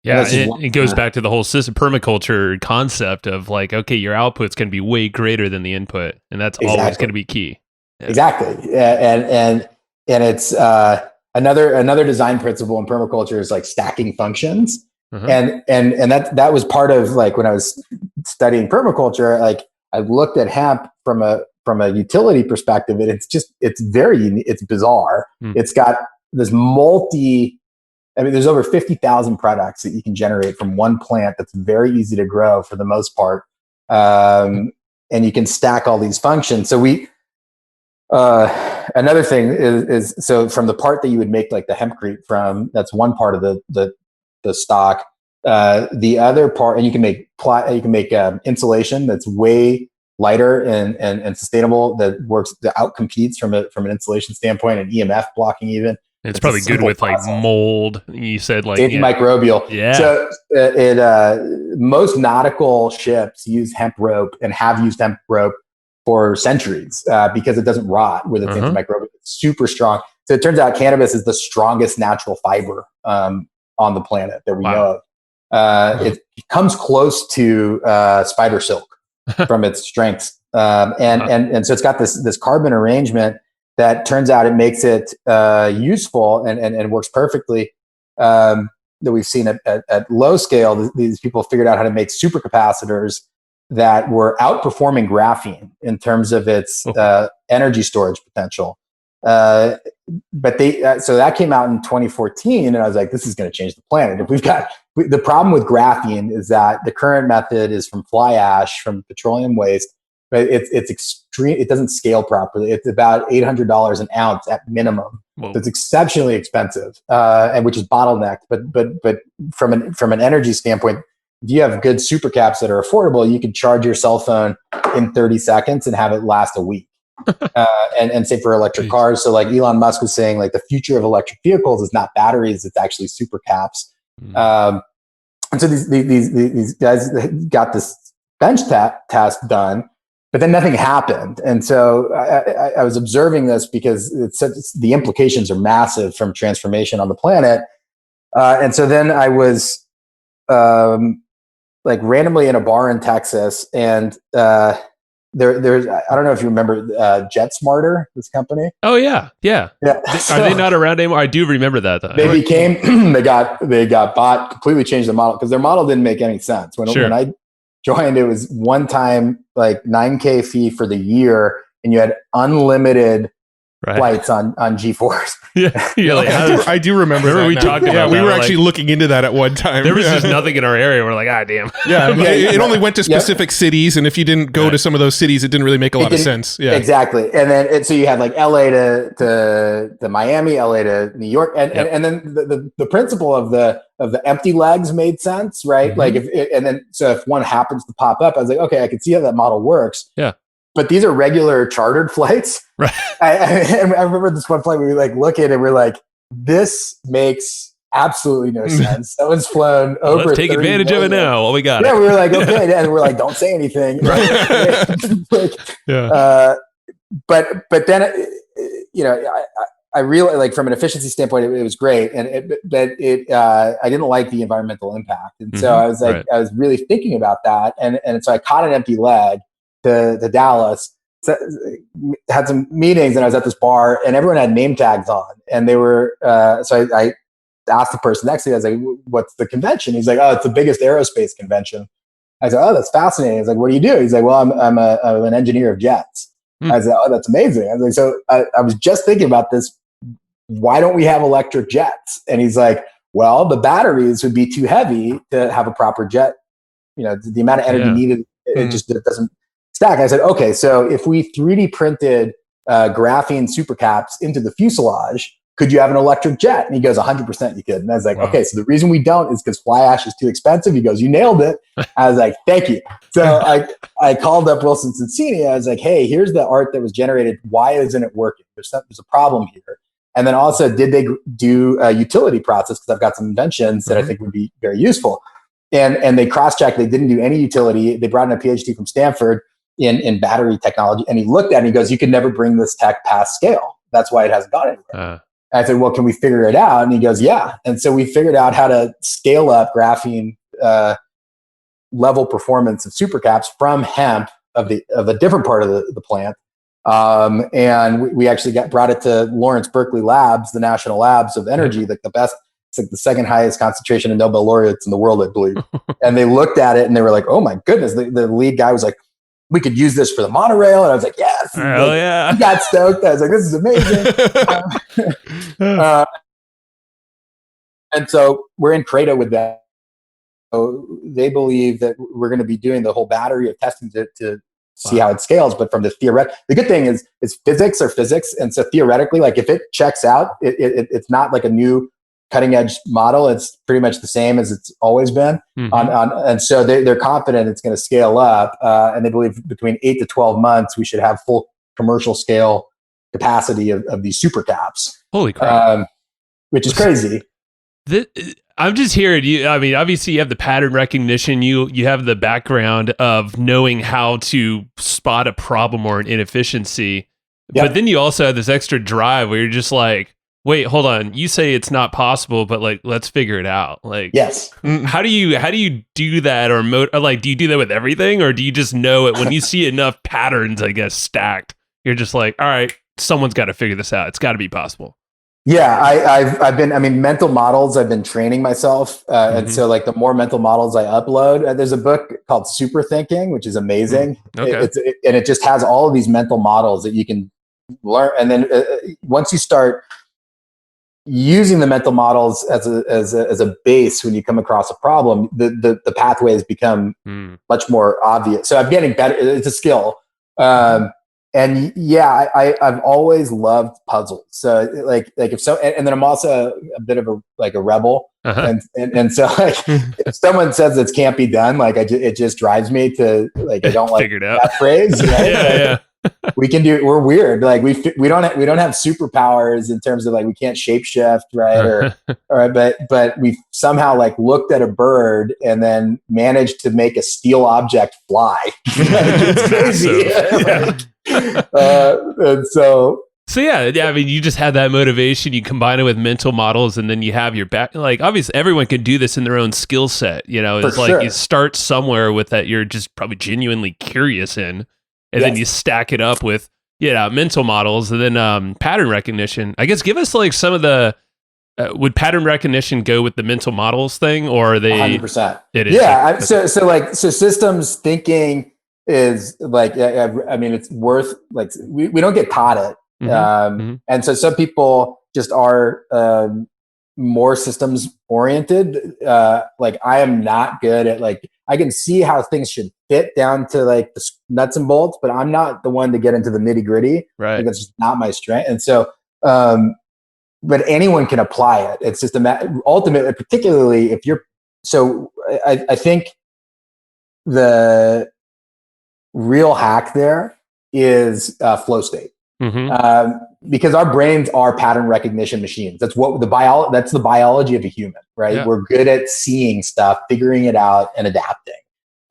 Speaker 3: It goes back to the whole system permaculture concept of like, okay, your output's going to be way greater than the input, and that's always going to be key. Yeah.
Speaker 1: Exactly. And it's another design principle in permaculture is like stacking functions. And that was part of, like, when I was studying permaculture, like, I looked at hemp from a utility perspective, and it's very unique. It's bizarre. It's got this there's over 50,000 products that you can generate from one plant that's very easy to grow for the most part. And you can stack all these functions. So another thing is so from the part that you would make like the hempcrete from, that's one part of the stock. The other part, and you can make insulation that's way lighter and sustainable, that outcompetes from an insulation standpoint, and EMF blocking even.
Speaker 3: It's probably good with process. Like mold. You said like
Speaker 1: antimicrobial.
Speaker 3: Yeah.
Speaker 1: So most nautical ships use hemp rope and have used hemp rope for centuries because it doesn't rot with its antimicrobial. It's super strong. So it turns out cannabis is the strongest natural fiber on the planet that we know of. It comes close to spider silk from its strengths, and so it's got this carbon arrangement that turns out it makes it useful and works perfectly. That we've seen at low scale, these people figured out how to make supercapacitors that were outperforming graphene in terms of its energy storage potential. But so that came out in 2014, and I was like, this is going to change the planet. If the problem with graphene is that the current method is from fly ash, from petroleum waste, but it's extreme. It doesn't scale properly. It's about $800 an ounce at minimum. So it's exceptionally expensive, and which is bottlenecked. But from an energy standpoint, if you have good supercaps that are affordable, you can charge your cell phone in 30 seconds and have it last a week. And say for electric cars. So like Elon Musk was saying, like, the future of electric vehicles is not batteries, it's actually supercaps. And so these guys got this bench test done, but then nothing happened. And so I was observing this because the implications are massive from transformation on the planet. And so then I was like randomly in a bar in Texas, and there's I don't know if you remember Jet Smarter, this company.
Speaker 3: Oh yeah.
Speaker 1: So,
Speaker 3: Are they not around anymore? I do remember that though.
Speaker 1: They became they got bought, completely changed the model because their model didn't make any sense. When I joined, it was one time like $9,000 fee for the year, and you had unlimited flights on G4s.
Speaker 3: Yeah, you're like,
Speaker 2: I do remember.
Speaker 3: We talked about
Speaker 2: we
Speaker 3: that.
Speaker 2: were actually looking into that at one time.
Speaker 3: There was just nothing in our area. We're like, damn.
Speaker 2: Yeah, it only went to specific cities, and if you didn't go to some of those cities, it didn't really make a lot of sense. Yeah,
Speaker 1: exactly. And then so you had like LA to Miami, LA to New York, and then the principle of the empty legs made sense, right? Like if one happens to pop up, I was like, okay, I can see how that model works.
Speaker 3: Yeah.
Speaker 1: But these are regular chartered flights.
Speaker 3: Right.
Speaker 1: I remember this one flight where we like look at it and we're like, this makes absolutely no sense. Someone's flown over.
Speaker 3: Let's take advantage of it now. Well, we got it.
Speaker 1: Yeah, we were like, okay. And we're like, don't say anything. Like, but then, I really like from an efficiency standpoint, it was great. And I didn't like the environmental impact. And so I was like, I was really thinking about that. And so I caught an empty leg to Dallas, had some meetings, and I was at this bar, and everyone had name tags on, and they were. So I asked the person next to me, I was like, "What's the convention?" He's like, "Oh, it's the biggest aerospace convention." I said, "Oh, that's fascinating." He's like, "What do you do?" He's like, "Well, I'm an engineer of jets." I said, "Oh, that's amazing." I was like, "So I was just thinking about this. Why don't we have electric jets?" And he's like, "Well, the batteries would be too heavy to have a proper jet. The amount of energy needed, it doesn't." I said, okay, so if we 3D printed graphene supercaps into the fuselage, could you have an electric jet? And he goes, 100% you could. And I was like, okay, so the reason we don't is because fly ash is too expensive. He goes, you nailed it. I was like, thank you. So I called up Wilson Sonsini. I was like, hey, here's the art that was generated. Why isn't it working? There's a problem here. And then also, did they do a utility process? Because I've got some inventions that I think would be very useful. And they cross-checked. They didn't do any utility. They brought in a PhD from Stanford in battery technology, and he looked at it and he goes, you could never bring this tech past scale. That's why it hasn't gone anywhere. I said, well, can we figure it out? And he goes, yeah. And so we figured out how to scale up graphene level performance of supercaps from hemp of a different part of the plant. And we actually brought it to Lawrence Berkeley Labs, the national labs of energy, like the best. It's like the second highest concentration of Nobel laureates in the world, I believe. And they looked at it and they were like, oh my goodness. The lead guy was like, we could use this for the monorail. And I was like, yes.
Speaker 3: Hell yeah.
Speaker 1: He got stoked. I was like, this is amazing. And so we're in Credo with that. So they believe that we're going to be doing the whole battery of testing to see how it scales. But from the good thing is physics are physics. And so theoretically, like if it checks out, it's not like a new cutting edge model. It's pretty much the same as it's always been. And so they're confident it's going to scale up. And they believe between 8 to 12 months, we should have full commercial scale capacity of these super caps.
Speaker 3: Holy crap.
Speaker 1: Which is crazy.
Speaker 3: I'm just hearing you. I mean, obviously you have the pattern recognition. You have the background of knowing how to spot a problem or an inefficiency. Yep. But then you also have this extra drive where you're just like, wait, hold on. You say it's not possible, but like, let's figure it out. Like,
Speaker 1: yes.
Speaker 3: How do you do that, or like, do you do that with everything, or do you just know it when you see enough patterns, I guess, stacked? You're just like, all right, someone's got to figure this out. It's got to be possible.
Speaker 1: Yeah, I've been mental models. I've been training myself, and so like the more mental models I upload, there's a book called Super Thinking, which is amazing.
Speaker 3: Okay.
Speaker 1: It just has all of these mental models that you can learn, and then once you start using the mental models as a base when you come across a problem, the pathways become much more obvious. So I'm getting better. It's a skill. And yeah, I've always loved puzzles. So like if so, and then I'm also a bit of a rebel. And so like if someone says it can't be done, like it just drives me to like, I don't like that phrase. Right?
Speaker 3: Yeah.
Speaker 1: We're weird. Like we don't have superpowers in terms of like, we can't shapeshift, right? But we somehow like looked at a bird and then managed to make a steel object fly. It's crazy. And so
Speaker 3: yeah, I mean, you just had that motivation, you combine it with mental models, and then you have your back. Like, obviously everyone can do this in their own skill set, it's like you start somewhere with that you're just probably genuinely curious in, and then you stack it up with mental models, and then pattern recognition. I guess give us like some of the would pattern recognition go with the mental models thing, or are they
Speaker 1: 100%?
Speaker 3: It is.
Speaker 1: Yeah. So systems thinking is like, I mean, it's worth like, we don't get taught it. And so some people just are more systems oriented. Like I am not good at like, I can see how things should fit down to like the nuts and bolts, but I'm not the one to get into the nitty gritty.
Speaker 3: Right.
Speaker 1: Like, that's just not my strength. And so, but anyone can apply it. It's just ultimately, particularly if you're, so I think the real hack there is flow state. Because our brains are pattern recognition machines. That's what that's the biology of a human, right? Yeah. We're good at seeing stuff, figuring it out, and adapting.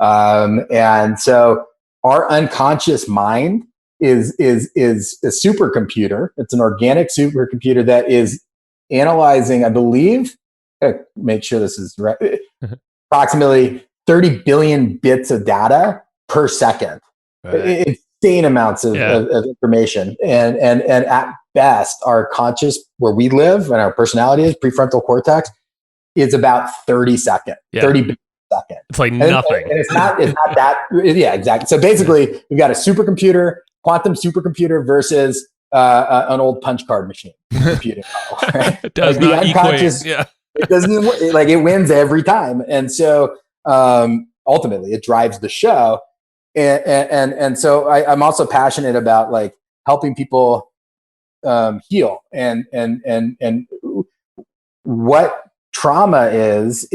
Speaker 1: And so our unconscious mind is a supercomputer. It's an organic supercomputer that is analyzing, I believe, make sure this is right, approximately 30 billion bits of data per second. Right. Insane amounts of information. And at best, our conscious, where we live and our personality is, prefrontal cortex, is about 30 seconds. 30 billion seconds.
Speaker 3: It's like nothing.
Speaker 1: And it's not that, yeah, exactly. So basically, we've got a supercomputer, quantum supercomputer versus an old punch card machine computing model, right?
Speaker 3: It does
Speaker 1: like
Speaker 3: not
Speaker 1: unconscious,
Speaker 3: equate. Yeah.
Speaker 1: It doesn't, like, it wins every time. And so ultimately it drives the show. And so I'm also passionate about like helping people heal and what trauma is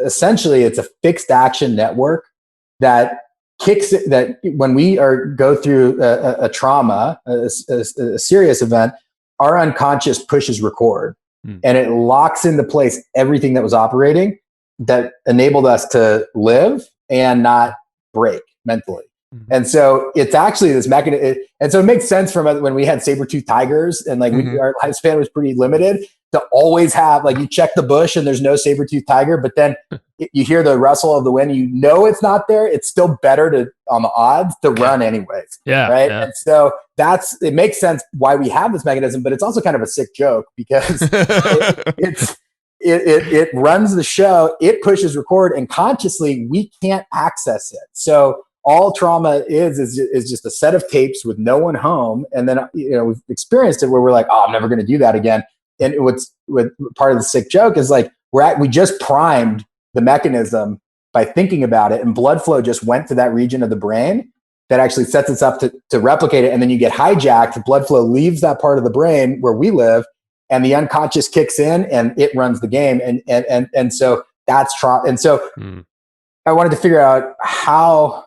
Speaker 1: essentially it's a fixed action network that kicks it, that when we go through a trauma, a serious event, our unconscious pushes record and it locks into place everything that was operating that enabled us to live and not break mentally. And so it's actually this mechanism. And so it makes sense from when we had saber-toothed tigers and like our lifespan was pretty limited to always have, like, you check the bush and there's no saber-toothed tiger, but then you hear the rustle of the wind, you know it's not there. It's still better to, on the odds, to run anyways.
Speaker 3: Yeah.
Speaker 1: Right.
Speaker 3: Yeah.
Speaker 1: And so it makes sense why we have this mechanism, but it's also kind of a sick joke because it runs the show, it pushes record, and consciously we can't access it. So all trauma is just a set of tapes with no one home. And then, we've experienced it where we're like, oh, I'm never going to do that again. And what's part of the sick joke is like, we just primed the mechanism by thinking about it, and blood flow just went to that region of the brain that actually sets us up to replicate it. And then you get hijacked, blood flow leaves that part of the brain where we live, and the unconscious kicks in and it runs the game. And so that's trauma. And so I wanted to figure out how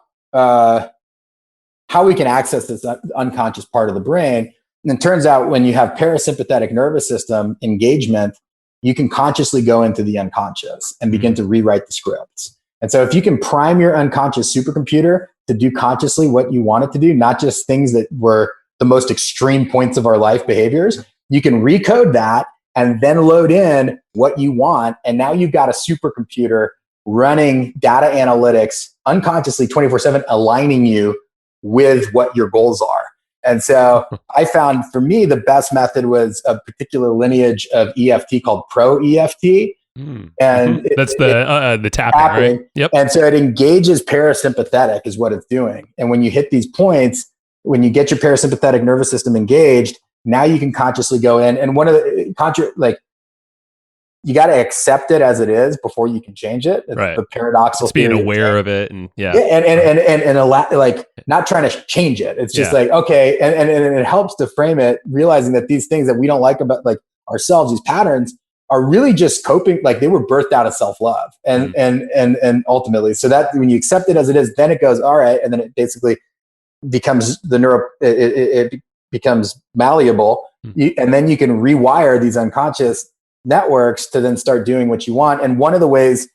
Speaker 1: we can access this unconscious part of the brain. And it turns out when you have parasympathetic nervous system engagement, you can consciously go into the unconscious and begin to rewrite the scripts. And so if you can prime your unconscious supercomputer to do consciously what you want it to do, not just things that were the most extreme points of our life behaviors, you can recode that and then load in what you want. And now you've got a supercomputer running data analytics unconsciously 24/7, aligning you with what your goals are. And so I found, for me, the best method was a particular lineage of EFT called Pro EFT. And
Speaker 3: that's the tapping, right? Yep.
Speaker 1: And so it engages parasympathetic is what it's doing. And when you hit these points, when you get your parasympathetic nervous system engaged, now you can consciously go in. And one of the you got to accept it as it is before you can change it. It's the paradoxical.
Speaker 3: It's being aware of it, and
Speaker 1: like not trying to change it. It's just like, okay, and it helps to frame it, realizing that these things that we don't like about like ourselves, these patterns, are really just coping. Like, they were birthed out of self-love, and ultimately, so that when you accept it as it is, then it goes all right, and then it basically becomes it becomes malleable, and then you can rewire these unconscious networks to then start doing what you want. And one of the ways,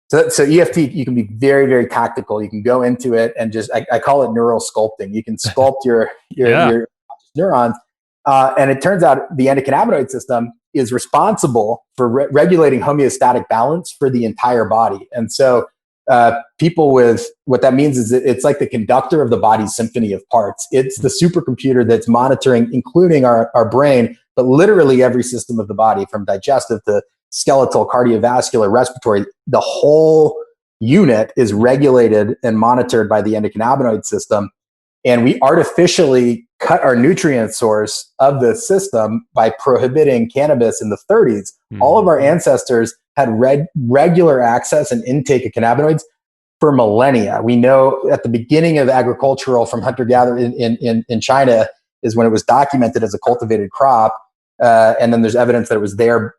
Speaker 1: so EFT, you can be very, very tactical. You can go into it and just, I call it neural sculpting. You can sculpt your neurons. And it turns out the endocannabinoid system is responsible for regulating homeostatic balance for the entire body. And so people with what that means is it's like the conductor of the body's symphony of parts. It's the supercomputer that's monitoring, including our brain, but literally every system of the body, from digestive to skeletal, cardiovascular, respiratory. The whole unit is regulated and monitored by the endocannabinoid system. And we artificially cut our nutrient source of the system by prohibiting cannabis in the 30s. All of our ancestors had regular access and intake of cannabinoids for millennia. We know at the beginning of agricultural from hunter-gatherer in China is when it was documented as a cultivated crop. And then there's evidence that it was there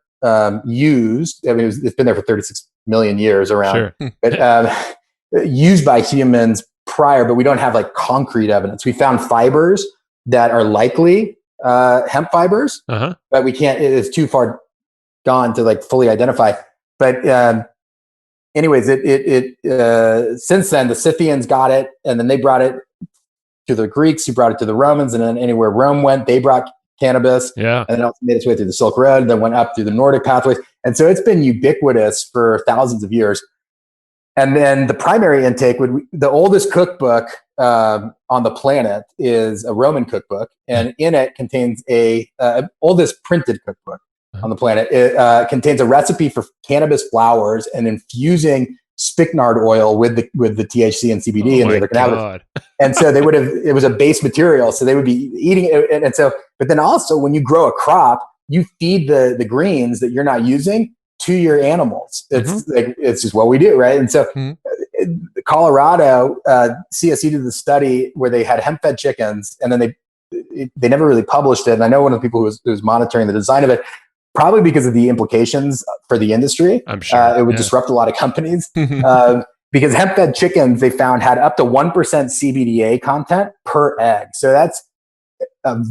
Speaker 1: used. I mean, it's been there for 36 million years around, but used by humans prior, but we don't have like concrete evidence. We found fibers that are likely hemp fibers, but we can't, it's too far gone to like fully identify. But anyways, since then the Scythians got it, and then they brought it to the Greeks, who brought it to the Romans, and then anywhere Rome went, they brought cannabis. And then it also made its way through the Silk Road, and then went up through the Nordic pathways. And so it's been ubiquitous for thousands of years. And then the primary intake the oldest cookbook on the planet is a Roman cookbook, and in it contains oldest printed cookbook on the planet. It contains a recipe for cannabis flowers and infusing spikenard oil with the THC and CBD and the other cannabinoids. And so it was a base material, so they would be eating it. And so, but then also when you grow a crop, you feed the greens that you're not using to your animals. It's just what we do, right? And so Colorado, CSU did the study where they had hemp fed chickens, and then they never really published it. And I know one of the people who was monitoring the design of it, probably because of the implications for the industry. I'm sure it would disrupt a lot of companies. Because hemp fed chickens, they found, had up to 1% CBDA content per egg. So that's when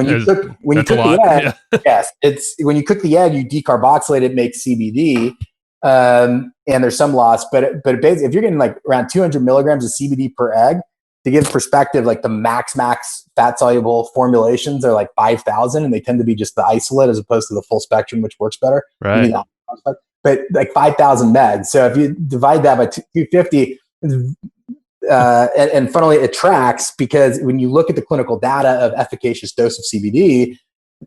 Speaker 1: you cook the egg, yes, it's when you cook the egg, you decarboxylate it, make CBD, and there's some loss. But basically, if you're getting like around 200 milligrams of CBD per egg, to give perspective, like the max fat soluble formulations are like 5,000, and they tend to be just the isolate as opposed to the full spectrum, which works better.
Speaker 3: Right.
Speaker 1: But like 5,000 megs. So if you divide that by 250, and funnily it tracks, because when you look at the clinical data of efficacious dose of CBD,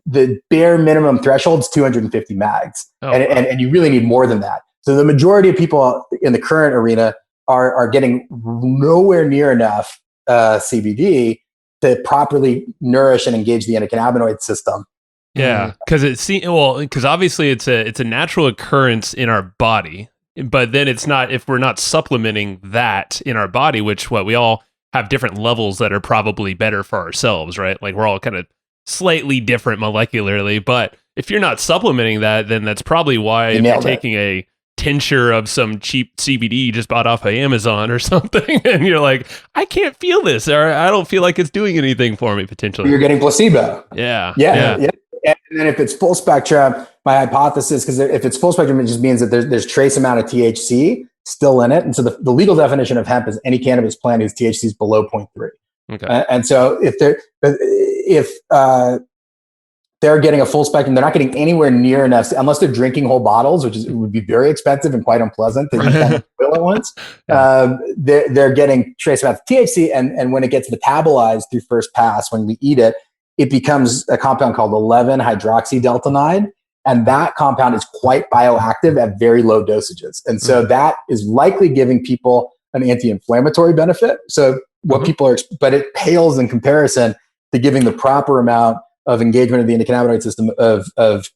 Speaker 1: the bare minimum threshold is 250 mags. And you really need more than that. So the majority of people in the current arena are getting nowhere near enough CBD to properly nourish and engage the endocannabinoid system.
Speaker 3: Yeah, because obviously it's a natural occurrence in our body, but then it's not if we're not supplementing that in our body, which we all have different levels that are probably better for ourselves, right? Like we're all kind of slightly different molecularly, but if you're not supplementing that, then that's probably why if you're taking a tincture of some cheap CBD you just bought off of Amazon or something, and you're like, I can't feel this, or I don't feel like it's doing anything for me potentially.
Speaker 1: You're getting placebo.
Speaker 3: Yeah.
Speaker 1: And then if it's full spectrum, my hypothesis, because if it's full spectrum, it just means that there's trace amount of THC still in it. And so the legal definition of hemp is any cannabis plant whose THC is below 0.3.
Speaker 3: Okay.
Speaker 1: And so if they're getting a full spectrum, they're not getting anywhere near enough, unless they're drinking whole bottles, which would be very expensive and quite unpleasant to eat at once. They're getting trace amounts of THC, and when it gets metabolized through first pass, when we eat it, it becomes a compound called 11-hydroxydeltonide, and that compound is quite bioactive at very low dosages. And so that is likely giving people an anti-inflammatory benefit. So what people are, but it pales in comparison to giving the proper amount of engagement of the endocannabinoid system of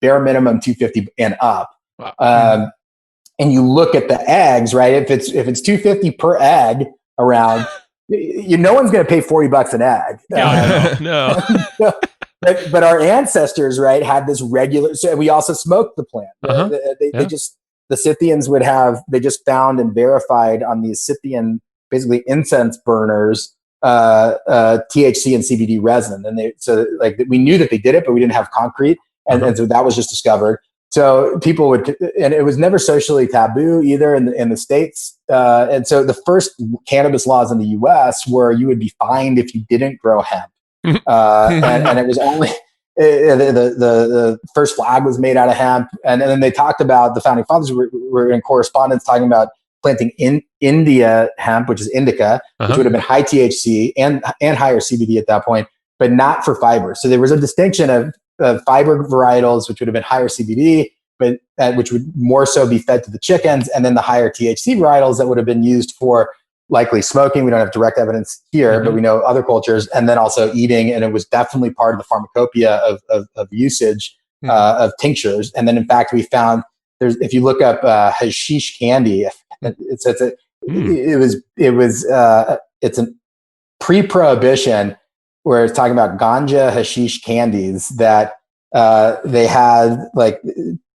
Speaker 1: bare minimum 250 and up. Wow. And you look at the eggs, right? If it's 250 per egg around, no one's going to pay $40 an egg.
Speaker 3: No.
Speaker 1: But our ancestors, right, had this regular. So we also smoked the plant. The Scythians they just found and verified on these Scythian, basically incense burners, THC and CBD resin. And we knew that they did it, but we didn't have concrete. And so that was just discovered. So people and it was never socially taboo either in the States. And so the first cannabis laws in the US were you would be fined if you didn't grow hemp. And it was only, the first flag was made out of hemp. And then they talked about, the founding fathers were in correspondence talking about planting in India hemp, which is indica, which would have been high THC and higher CBD at that point, but not for fiber. So there was a distinction of fiber varietals, which would have been higher CBD, but which would more so be fed to the chickens, and then the higher THC varietals that would have been used for likely smoking. We don't have direct evidence here, but we know other cultures, and then also eating. And it was definitely part of the pharmacopoeia of usage of tinctures. And then in fact, we found if you look up hashish candy, it's a pre-prohibition where it's talking about ganja hashish candies that they had like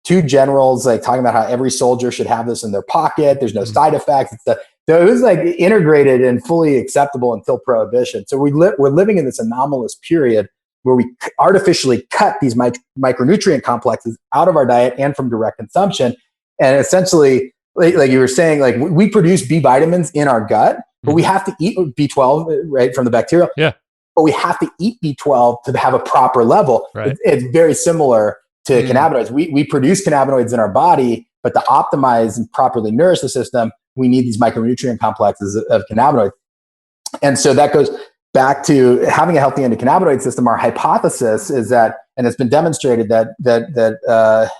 Speaker 1: two generals like talking about how every soldier should have this in their pocket. There's no side effects. So it was like integrated and fully acceptable until prohibition. So we're living in this anomalous period where we artificially cut these micronutrient complexes out of our diet and from direct consumption. And essentially, like you were saying, like we produce B vitamins in our gut, but we have to eat B12, right, from the bacterial.
Speaker 3: Yeah.
Speaker 1: But we have to eat B12 to have a proper level.
Speaker 3: Right.
Speaker 1: It's very similar to cannabinoids. We produce cannabinoids in our body, but to optimize and properly nourish the system, we need these micronutrient complexes of cannabinoids. And so that goes back to having a healthy endocannabinoid system. Our hypothesis is that, and it's been demonstrated that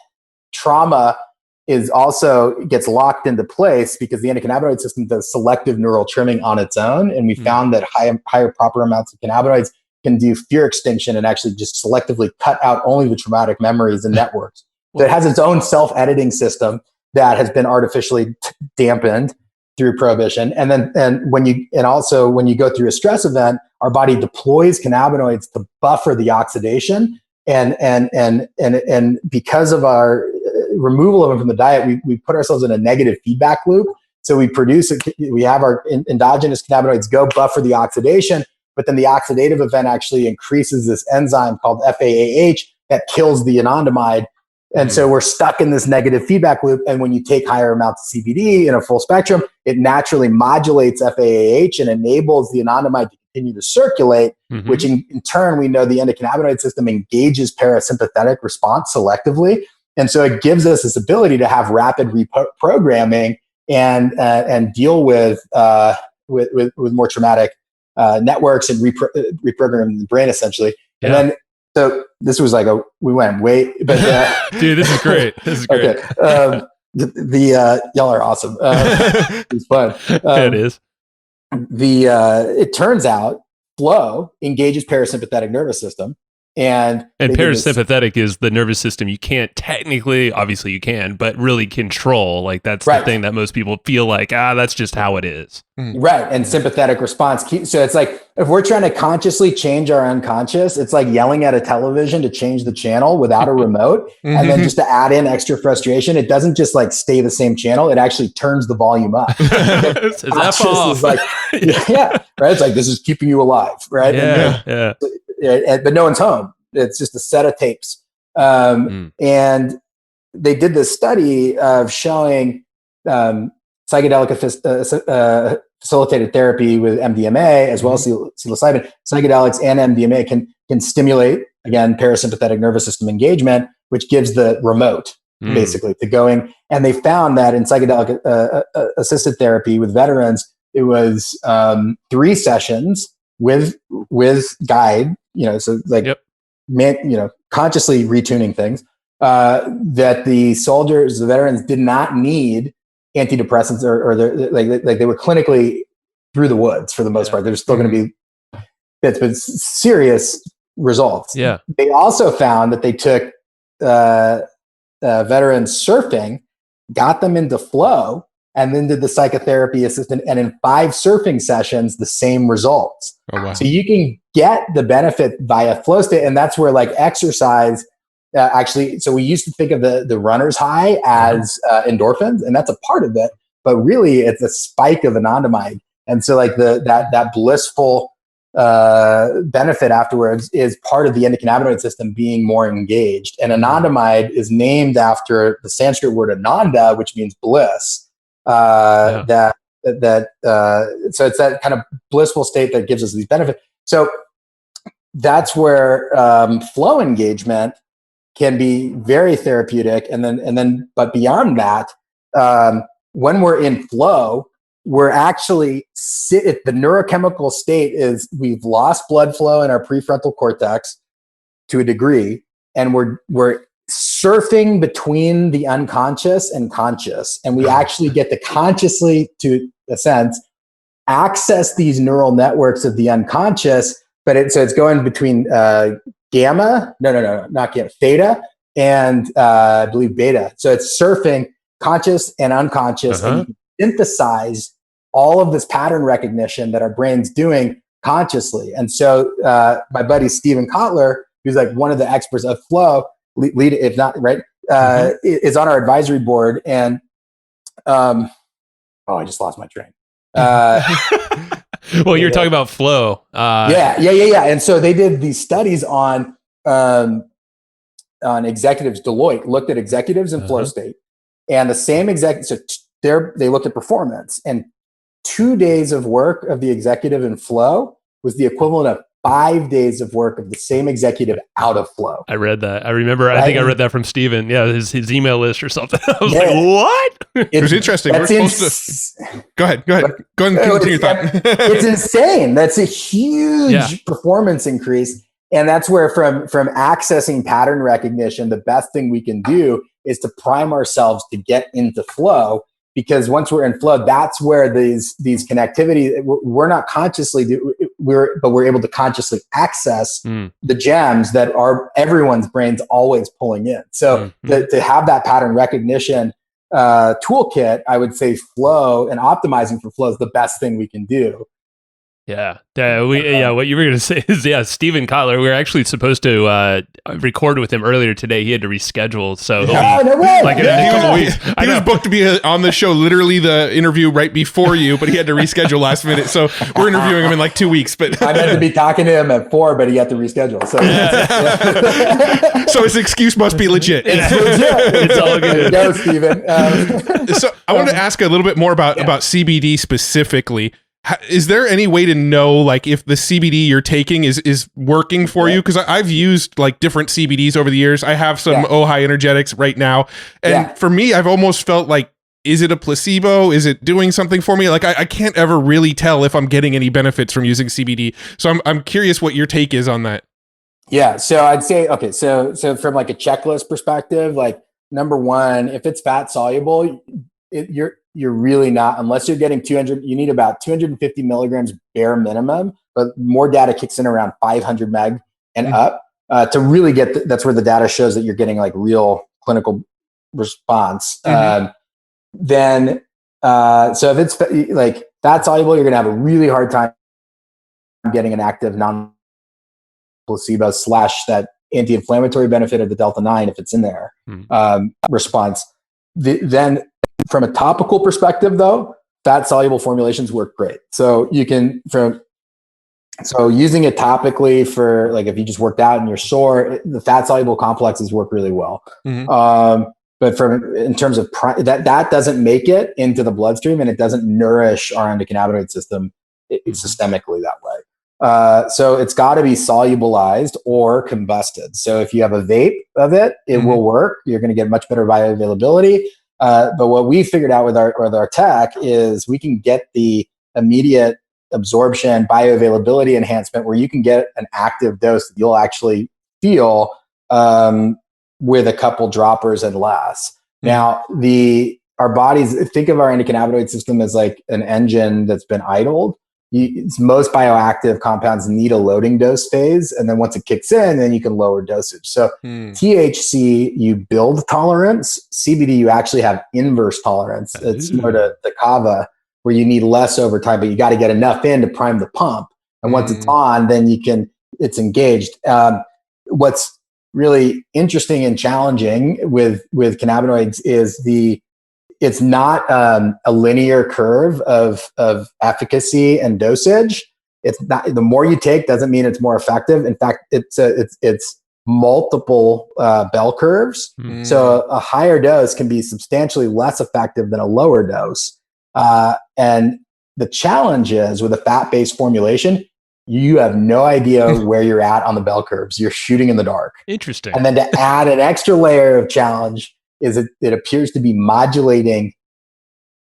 Speaker 1: trauma is also gets locked into place because the endocannabinoid system does selective neural trimming on its own. And we found that higher proper amounts of cannabinoids can do fear extinction and actually just selectively cut out only the traumatic memories and networks. So it has its own self-editing system that has been artificially dampened through prohibition. And when you go through a stress event, our body deploys cannabinoids to buffer the oxidation. And because of our removal of them from the diet, we put ourselves in a negative feedback loop. So we have our endogenous cannabinoids go buffer the oxidation, but then the oxidative event actually increases this enzyme called FAAH that kills the anandamide. And so we're stuck in this negative feedback loop. And when you take higher amounts of CBD in a full spectrum, it naturally modulates FAAH and enables the anandamide to continue to circulate, which in turn, we know the endocannabinoid system engages parasympathetic response selectively. And so it gives us this ability to have rapid reprogramming and deal with more traumatic networks and reprogramming the brain essentially. And then, so this was like we went way, but
Speaker 3: dude, this is great. This is great.
Speaker 1: Okay. Y'all are awesome. It's fun.
Speaker 3: It is.
Speaker 1: It turns out flow engages parasympathetic nervous system. And
Speaker 3: parasympathetic is the nervous system you can't technically, obviously you can, but really control. Like that's the thing that most people feel like, that's just how it is.
Speaker 1: Right. And sympathetic response. So it's like, if we're trying to consciously change our unconscious, it's like yelling at a television to change the channel without a remote. And then just to add in extra frustration, it doesn't just like stay the same channel. It actually turns the volume up.
Speaker 3: It's off.
Speaker 1: Like, right. It's like, this is keeping you alive. Right.
Speaker 3: Yeah.
Speaker 1: But no one's home. It's just a set of tapes. And they did this study of showing psychedelic facilitated therapy with MDMA as well as psilocybin. Psychedelics and MDMA can stimulate, again, parasympathetic nervous system engagement, which gives the remote basically to going. And they found that in psychedelic assisted therapy with veterans, it was 3 sessions with guide, so like, consciously retuning things, that the soldiers, the veterans did not need antidepressants or they were clinically through the woods for the most part. There's still going to be serious results.
Speaker 3: Yeah.
Speaker 1: They also found that they took veterans surfing, got them into flow, and then did the psychotherapy assistant. And in 5 surfing sessions, the same results.
Speaker 2: Oh, wow.
Speaker 1: So you can get the benefit via flow state. And that's where like exercise actually, so we used to think of the runner's high as endorphins, and that's a part of it, but really it's a spike of anandamide. And so like that blissful benefit afterwards is part of the endocannabinoid system being more engaged. And anandamide is named after the Sanskrit word ananda, which means bliss. So it's that kind of blissful state that gives us these benefits. So that's where flow engagement can be very therapeutic, and then but beyond that, when we're in flow, we're actually the neurochemical state is we've lost blood flow in our prefrontal cortex to a degree, and we're surfing between the unconscious and conscious, and we actually get to consciously, to a sense, access these neural networks of the unconscious. But it's going between not gamma, theta, and I believe beta. So it's surfing conscious and unconscious, and you can synthesize all of this pattern recognition that our brain's doing consciously. And so my buddy Steven Kotler, who's like one of the experts of flow, lead if not right, is on our advisory board. And I just lost my train.
Speaker 3: Well, you're talking about flow.
Speaker 1: Yeah. And so they did these studies on executives. Deloitte looked at executives in flow state, and the same executive. So they looked at performance, and 2 days of work of the executive in flow was the equivalent of 5 days of work of the same executive out of flow.
Speaker 3: I read that. I remember. Right? I think I read that from Steven. Yeah, his email list or something. I was like, what?
Speaker 2: It was interesting. We're supposed to... Go ahead and continue your thought.
Speaker 1: It's insane. That's a huge performance increase. And that's where from accessing pattern recognition, the best thing we can do is to prime ourselves to get into flow. Because once we're in flow, that's where these connectivity, we're not consciously but we're able to consciously access the gems that are everyone's brain's always pulling in. So to have that pattern recognition toolkit, I would say flow and optimizing for flow is the best thing we can do.
Speaker 3: Yeah. What you were going to say is, Steven Kotler, we were actually supposed to record with him earlier today. He had to reschedule. So
Speaker 1: no way.
Speaker 3: Like in a couple weeks.
Speaker 2: He was booked to be on the show, literally the interview right before you, but he had to reschedule last minute. So we're interviewing him in like 2 weeks. But
Speaker 1: I meant to be talking to him at 4, but he had to reschedule. So,
Speaker 2: so his excuse must be legit.
Speaker 1: It's legit. It's all good. Go, Steven.
Speaker 2: So I wanted to ask a little bit more about CBD specifically. Is there any way to know like if the CBD you're taking is working for you? Because I've used like different CBDs over the years. I have some Ojai energetics right now. And for me, I've almost felt like, is it a placebo? Is it doing something for me? Like I can't ever really tell if I'm getting any benefits from using CBD. So I'm curious what your take is on that.
Speaker 1: Yeah. So I'd say, okay. So from like a checklist perspective, like number one, if it's fat soluble, you're really not, unless you're getting 200, you need about 250 milligrams bare minimum, but more data kicks in around 500 meg and up to really get, that's where the data shows that you're getting like real clinical response. So if it's like fat soluble, you're going to have a really hard time getting an active non-placebo / that anti-inflammatory benefit of the Delta 9 if it's in there response. Then from a topical perspective, though, fat soluble formulations work great. So you can using it topically for like if you just worked out and you're sore, the fat soluble complexes work really well. But in terms of that doesn't make it into the bloodstream, and it doesn't nourish our endocannabinoid system systemically that way. So it's got to be solubilized or combusted. So if you have a vape of it, it will work. You're going to get much better bioavailability. But what we figured out with our tech is we can get the immediate absorption bioavailability enhancement where you can get an active dose that you'll actually feel with a couple droppers and less. Now, our bodies, think of our endocannabinoid system as like an engine that's been idled. Most bioactive compounds need a loading dose phase, and then once it kicks in, then you can lower dosage. So THC, you build tolerance. CBD, you actually have inverse tolerance. It's more to kava, where you need less over time, but you got to get enough in to prime the pump. And once it's on, then it's engaged. What's really interesting and challenging with cannabinoids is it's not a linear curve of efficacy and dosage. It's not, the more you take doesn't mean it's more effective. In fact, it's multiple bell curves. So a higher dose can be substantially less effective than a lower dose. And the challenge is with a fat-based formulation, you have no idea where you're at on the bell curves. You're shooting in the dark.
Speaker 3: Interesting.
Speaker 1: And then to add an extra layer of challenge is it appears to be modulating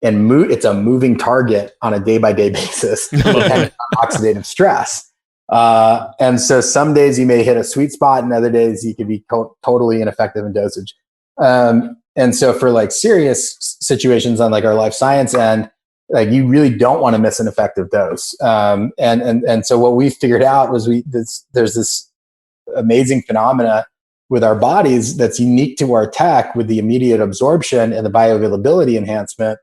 Speaker 1: and it's a moving target on a day-by-day basis, depending on oxidative stress. And so some days you may hit a sweet spot, and other days you could be totally ineffective in dosage. And so for like serious situations on like our life science end, like you really don't want to miss an effective dose. And so what we figured out was there's this amazing phenomena with our bodies that's unique to our tech, with the immediate absorption and the bioavailability enhancement,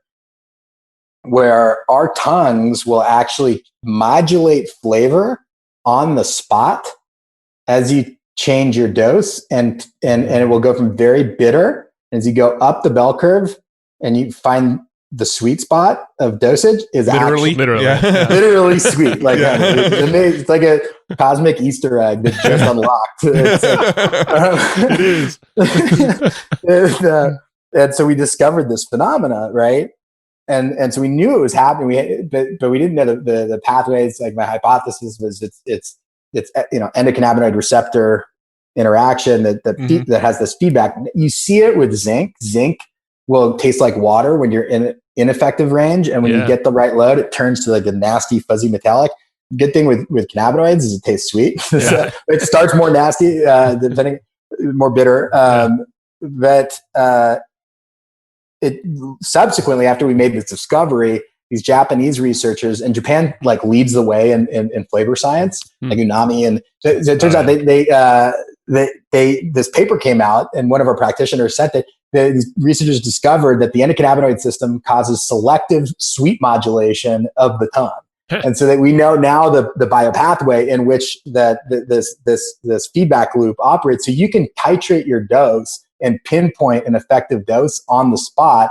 Speaker 1: where our tongues will actually modulate flavor on the spot as you change your dose, and it will go from very bitter as you go up the bell curve, and you find the sweet spot of dosage is
Speaker 2: literally
Speaker 1: literally sweet. Like it's like a cosmic Easter egg that just unlocked.
Speaker 2: It is.
Speaker 1: And so we discovered this phenomena, right? And so we knew it was happening. But we didn't know the pathways. Like my hypothesis was it's endocannabinoid receptor interaction that has this feedback. You see it with zinc. Zinc will taste like water when you're in ineffective range, and when you get the right load, it turns to like a nasty, fuzzy metallic. Good thing with cannabinoids is it tastes sweet. So it starts more nasty, depending more bitter. But it subsequently, after we made this discovery, these Japanese researchers, and Japan like leads the way in flavor science, like Unami, and so it turns out this paper came out, and one of our practitioners said that these researchers discovered that the endocannabinoid system causes selective sweet modulation of the tongue. And so that we know now the biopathway in which this feedback loop operates. So you can titrate your dose and pinpoint an effective dose on the spot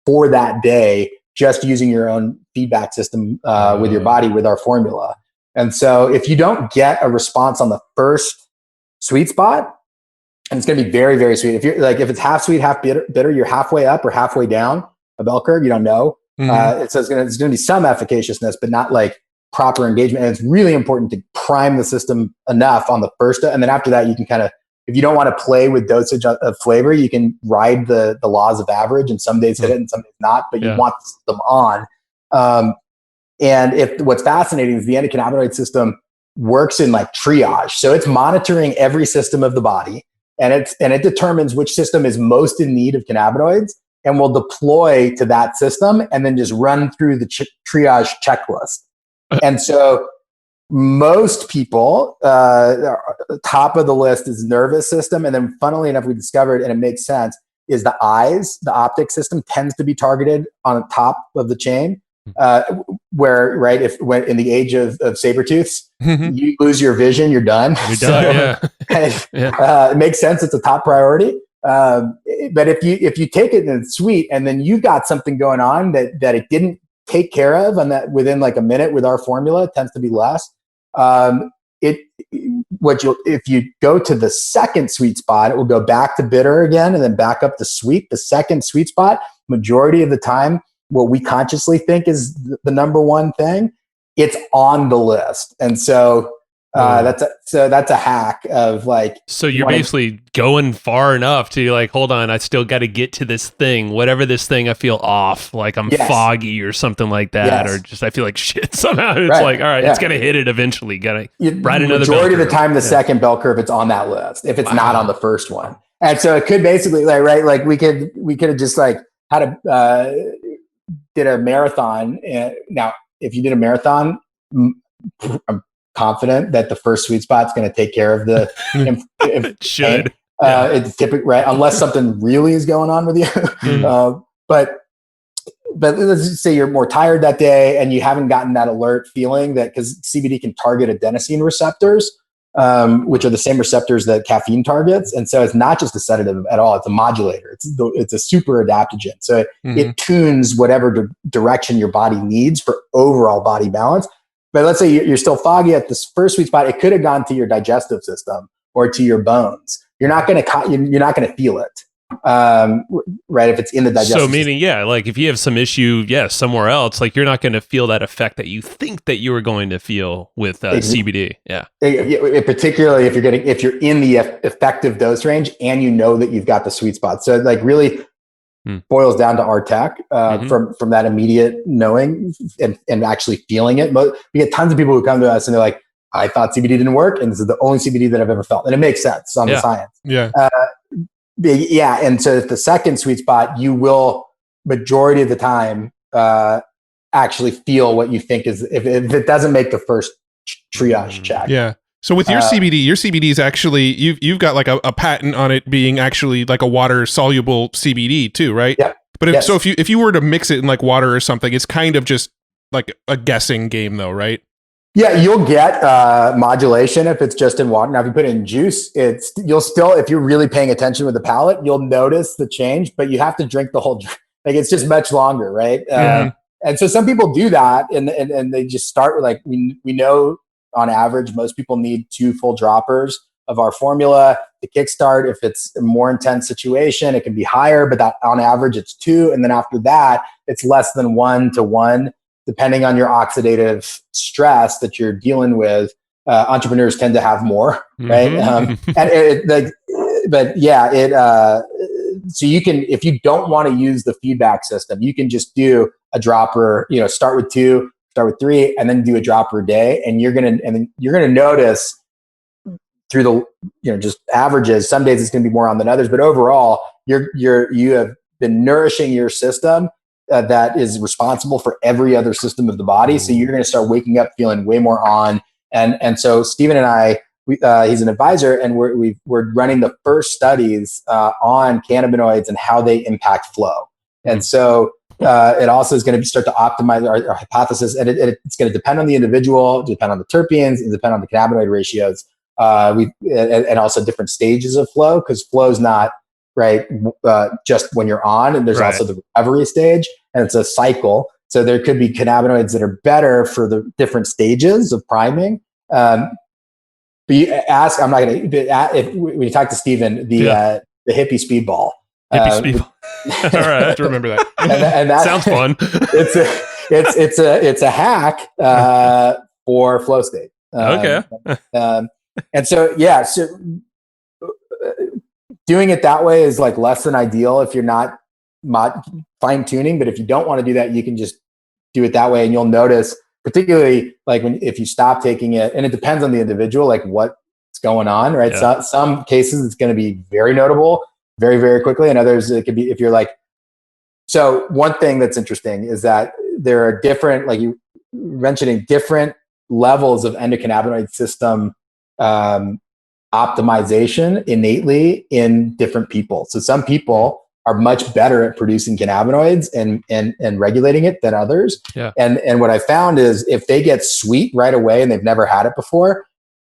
Speaker 1: for that day, just using your own feedback system with your body with our formula. And so if you don't get a response on the first sweet spot, and it's going to be very, very sweet. If it's half sweet, half bitter, you're halfway up or halfway down a bell curve. You don't know. So it's going to be some efficaciousness, but not like proper engagement. And it's really important to prime the system enough on the first, and then after that, you can kind of, if you don't want to play with dosage of flavor, you can ride the laws of average, and some days hit it and some days not. But you want them on. And what's fascinating is the endocannabinoid system works in like triage. So it's monitoring every system of the body. And it determines which system is most in need of cannabinoids, and will deploy to that system and then just run through the triage checklist. And so most people, top of the list is nervous system. And then funnily enough, we discovered, and it makes sense, is the eyes. The optic system tends to be targeted on the top of the chain. Where, right, when in the age of saber tooths, you lose your vision, you're done.
Speaker 3: You're done.
Speaker 1: It makes sense. It's a top priority. But if you take it and it's sweet, and then you've got something going on that it didn't take care of, and that within like a minute with our formula, it tends to be less. If you go to the second sweet spot, it will go back to bitter again, and then back up to sweet. The second sweet spot, majority of the time, what we consciously think is the number one thing, it's on the list. And so that's a hack of like.
Speaker 3: So you're basically going far enough to like, hold on, I still got to get to this thing, whatever this thing I feel off, like I'm foggy or something like that, or just I feel like shit somehow. It's like, all right, it's gonna hit it eventually. Gotta ride another.
Speaker 1: Majority of the time, the second bell curve, it's on that list if it's not on the first one. And so it could basically like we could have just like had did a marathon. Now, if you did a marathon, I'm confident that the first sweet spot is going to take care of the.
Speaker 3: It should.
Speaker 1: It's typical, right? Unless something really is going on with you. But let's just say you're more tired that day and you haven't gotten that alert feeling, that because CBD can target adenosine receptors, which are the same receptors that caffeine targets. And so it's not just a sedative at all. It's a modulator. It's a super adaptogen. So it tunes whatever direction your body needs for overall body balance. But let's say you're still foggy at this first sweet spot. It could have gone to your digestive system or to your bones. You're not going to feel it. Right, if it's in the digestive
Speaker 3: system. Meaning, like if you have some issue, somewhere else, like you're not going to feel that effect that you think that you were going to feel with CBD.
Speaker 1: Particularly if you're in the effective dose range and you know that you've got the sweet spot. So like really boils down to our tech from that immediate knowing and actually feeling it. But we get tons of people who come to us and they're like, I thought CBD didn't work, and this is the only CBD that I've ever felt. And it makes sense on the science.
Speaker 2: Yeah.
Speaker 1: And so the second sweet spot, you will majority of the time actually feel what you think is, if it doesn't make the first triage check.
Speaker 2: Yeah. So with your CBD is actually, you've got like a patent on it being actually like a water soluble CBD too, right?
Speaker 1: Yeah.
Speaker 2: But so if you were to mix it in like water or something, it's kind of just like a guessing game though, right?
Speaker 1: Yeah, you'll get modulation if it's just in water. Now, if you put it in juice, you'll still, if you're really paying attention with the palate, you'll notice the change, but you have to drink the whole drink. Like it's just much longer, right? And so some people do that, and they just start with like, we know on average, most people need 2 full droppers of our formula to kickstart. If it's a more intense situation, it can be higher, but that on average it's 2. And then after that, it's less than 1 to 1, depending on your oxidative stress that you're dealing with. Entrepreneurs tend to have more, right? So you can, if you don't want to use the feedback system, you can just do a dropper, start with 2, start with 3, and then do a dropper a day. And you're going to notice through the, just averages, some days it's going to be more on than others, but overall you have been nourishing your system that is responsible for every other system of the body. So you're going to start waking up feeling way more on. And so Steven and I, he's an advisor, and we're running the first studies on cannabinoids and how they impact flow. And so it also is going to start to optimize our hypothesis, and it's going to depend on the individual, depend on the terpenes, and depend on the cannabinoid ratios. And also different stages of flow, because flow is not just when you're on, and there's also the recovery stage, and it's a cycle. So there could be cannabinoids that are better for the different stages of priming. But you ask, I'm not going to, when you talk to Steven, the hippie speedball.
Speaker 3: All right,
Speaker 2: I have to remember that.
Speaker 1: and that
Speaker 3: sounds fun.
Speaker 1: It's a hack for flow state.
Speaker 3: Okay.
Speaker 1: And so doing it that way is like less than ideal if you're not fine tuning. But if you don't want to do that, you can just do it that way, and you'll notice, particularly like if you stop taking it, and it depends on the individual, like what's going on, right?
Speaker 3: Yeah.
Speaker 1: So some cases it's going to be very notable very, very quickly, and others it could be if you're like. So one thing that's interesting is that there are different, like you mentioning, different levels of endocannabinoid system optimization innately in different people. So some people are much better at producing cannabinoids and regulating it than others.
Speaker 3: Yeah.
Speaker 1: And what I found is if they get sweet right away and they've never had it before,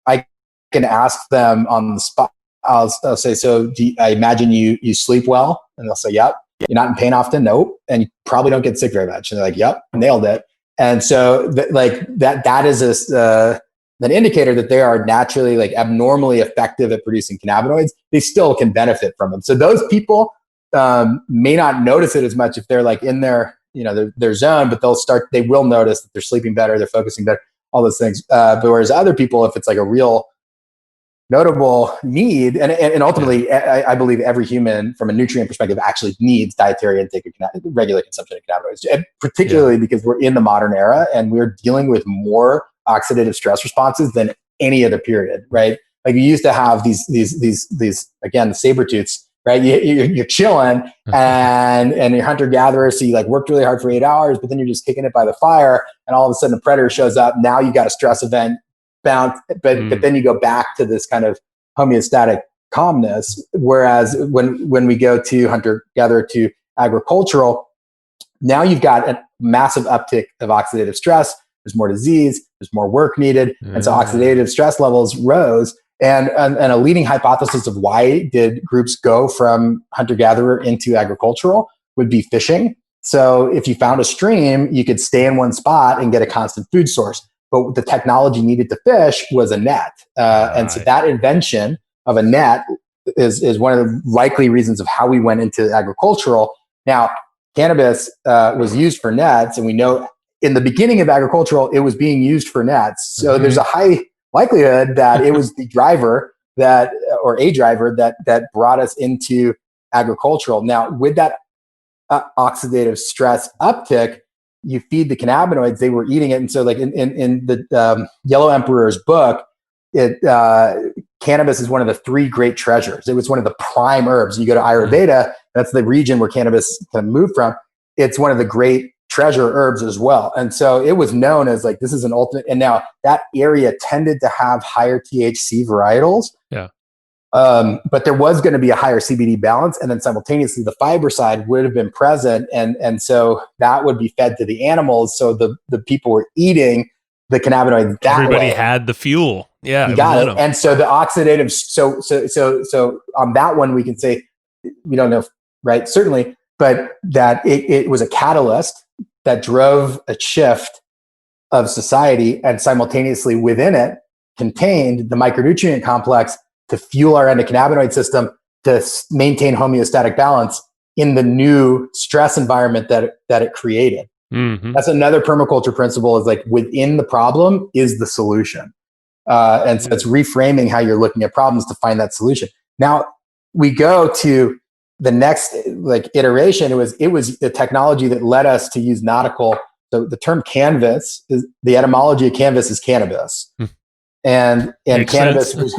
Speaker 1: I can ask them on the spot. I'll say, so I imagine you sleep well? And they'll say, yep. You're not in pain often? Nope. And you probably don't get sick very much. And they're like, yep, nailed it. And so that is an indicator that they are naturally like abnormally effective at producing cannabinoids. They still can benefit from them. So those people may not notice it as much if they're like in their zone, but they will notice that they're sleeping better, they're focusing better, all those things. But whereas other people, if it's like a real notable need, and ultimately, I believe every human from a nutrient perspective actually needs dietary intake of regular consumption of cannabinoids, and particularly because we're in the modern era and we're dealing with more oxidative stress responses than any other period, right? Like you used to have these again, the saber tooths, right? You're chilling and you're hunter gatherer, so you like worked really hard for 8 hours, but then you're just kicking it by the fire, and all of a sudden a predator shows up. Now you got a stress event bounce, but then you go back to this kind of homeostatic calmness. Whereas when we go to hunter gatherer to agricultural, now you've got a massive uptick of oxidative stress. There's more disease, there's more work needed. And so oxidative stress levels rose. And a leading hypothesis of why did groups go from hunter-gatherer into agricultural would be fishing. So if you found a stream, you could stay in one spot and get a constant food source. But the technology needed to fish was a net. And so that invention of a net is one of the likely reasons of how we went into agricultural. Now, cannabis was used for nets, and we know in the beginning of agricultural, it was being used for nets. So there's a high likelihood that it was the driver that brought us into agricultural. Now, with that oxidative stress uptick, you feed the cannabinoids, they were eating it. And so like in the Yellow Emperor's book, cannabis is one of the 3 great treasures. It was one of the prime herbs. You go to Ayurveda, that's the region where cannabis kind of moved from. It's one of the great treasure herbs as well. And so it was known as like, this is an ultimate. And now that area tended to have higher THC varietals.
Speaker 3: Yeah.
Speaker 1: But there was going to be a higher CBD balance. And then simultaneously the fiber side would have been present. And so that would be fed to the animals. So the people were eating the cannabinoids that
Speaker 3: Everybody
Speaker 1: way.
Speaker 3: had the fuel. Yeah.
Speaker 1: You got it. And so the oxidative, so on that one, we can say, we don't know, right? Certainly, but that it was a catalyst that drove a shift of society, and simultaneously within it contained the micronutrient complex to fuel our endocannabinoid system to maintain homeostatic balance in the new stress environment that it created.
Speaker 3: Mm-hmm.
Speaker 1: That's another permaculture principle, is like within the problem is the solution. And so it's reframing how you're looking at problems to find that solution. Now we go to the next like iteration. It was the technology that led us to use nautical. So the term canvas is, the etymology of canvas is cannabis. And cannabis was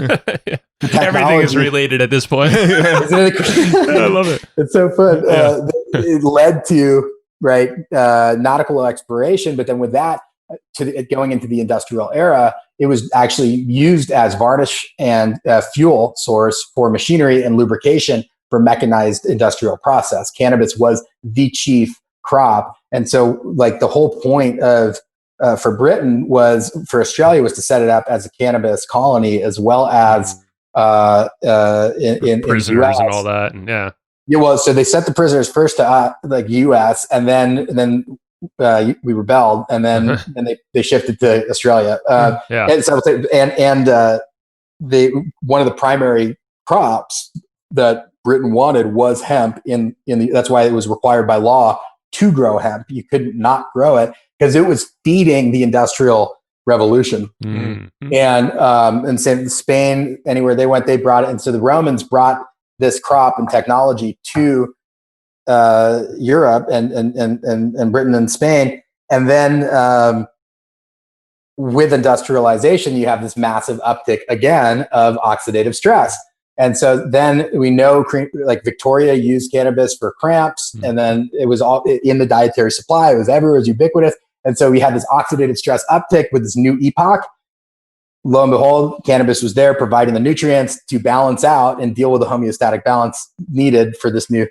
Speaker 3: everything is related at this point. I love it.
Speaker 1: It's so fun. It led to nautical exploration, but then with that, to it going into the industrial era, it was actually used as varnish and fuel source for machinery and lubrication for mechanized industrial process. Cannabis was the chief crop, and so like the whole point of for Britain for Australia was to set it up as a cannabis colony, as well as in
Speaker 3: prisoners
Speaker 1: US.
Speaker 3: and all that, and yeah.
Speaker 1: Well, so they sent the prisoners first to like U.S. and then we rebelled, and then they shifted to Australia. And so one of the primary crops that Britain wanted was hemp. That's why it was required by law to grow hemp. You couldn't not grow it because it was feeding the industrial revolution.
Speaker 3: Mm-hmm.
Speaker 1: And Spain, anywhere they went, they brought it. And so the Romans brought this crop and technology to Europe and Britain and Spain. And then with industrialization, you have this massive uptick again of oxidative stress. And so then we know like Victoria used cannabis for cramps, and then it was all in the dietary supply. It was everywhere, it was ubiquitous. And so we had this oxidative stress uptick with this new epoch. Lo and behold, cannabis was there providing the nutrients to balance out and deal with the homeostatic balance needed for this new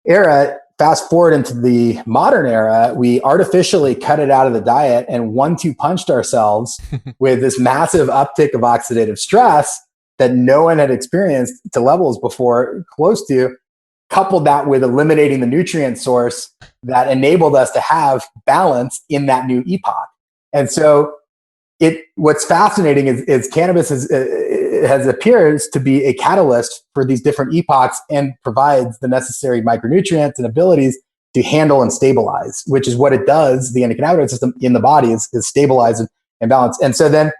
Speaker 1: era. Fast forward into the modern era, we artificially cut it out of the diet and 1-2 punched ourselves with this massive uptick of oxidative stress that no one had experienced to levels before close to, coupled that with eliminating the nutrient source that enabled us to have balance in that new epoch. And so what's fascinating is cannabis has appears to be a catalyst for these different epochs and provides the necessary micronutrients and abilities to handle and stabilize, which is what it does. The endocannabinoid system in the body is stabilize and balance. And so then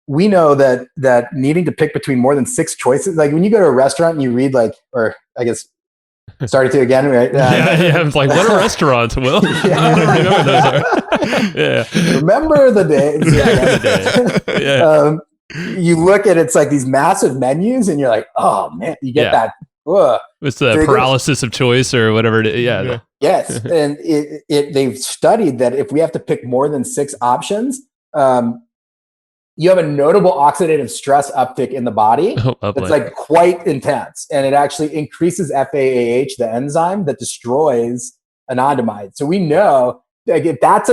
Speaker 1: we know that needing to pick between more than 6 choices, like when you go to a restaurant and you read or I guess started to again, right?
Speaker 3: Yeah. It's like, what are restaurants, Will? I don't remember those are. Yeah.
Speaker 1: Remember the days.
Speaker 3: Yeah.
Speaker 1: You look at it's like these massive menus, and you're like, oh man, you get that.
Speaker 3: It's the paralysis of choice or whatever it is. Yeah.
Speaker 1: Yes, and they've studied that if we have to pick more than 6 options, you have a notable oxidative stress uptick in the body. It's like quite intense, and it actually increases FAAH, the enzyme that destroys anandamide. So we know, like, if that's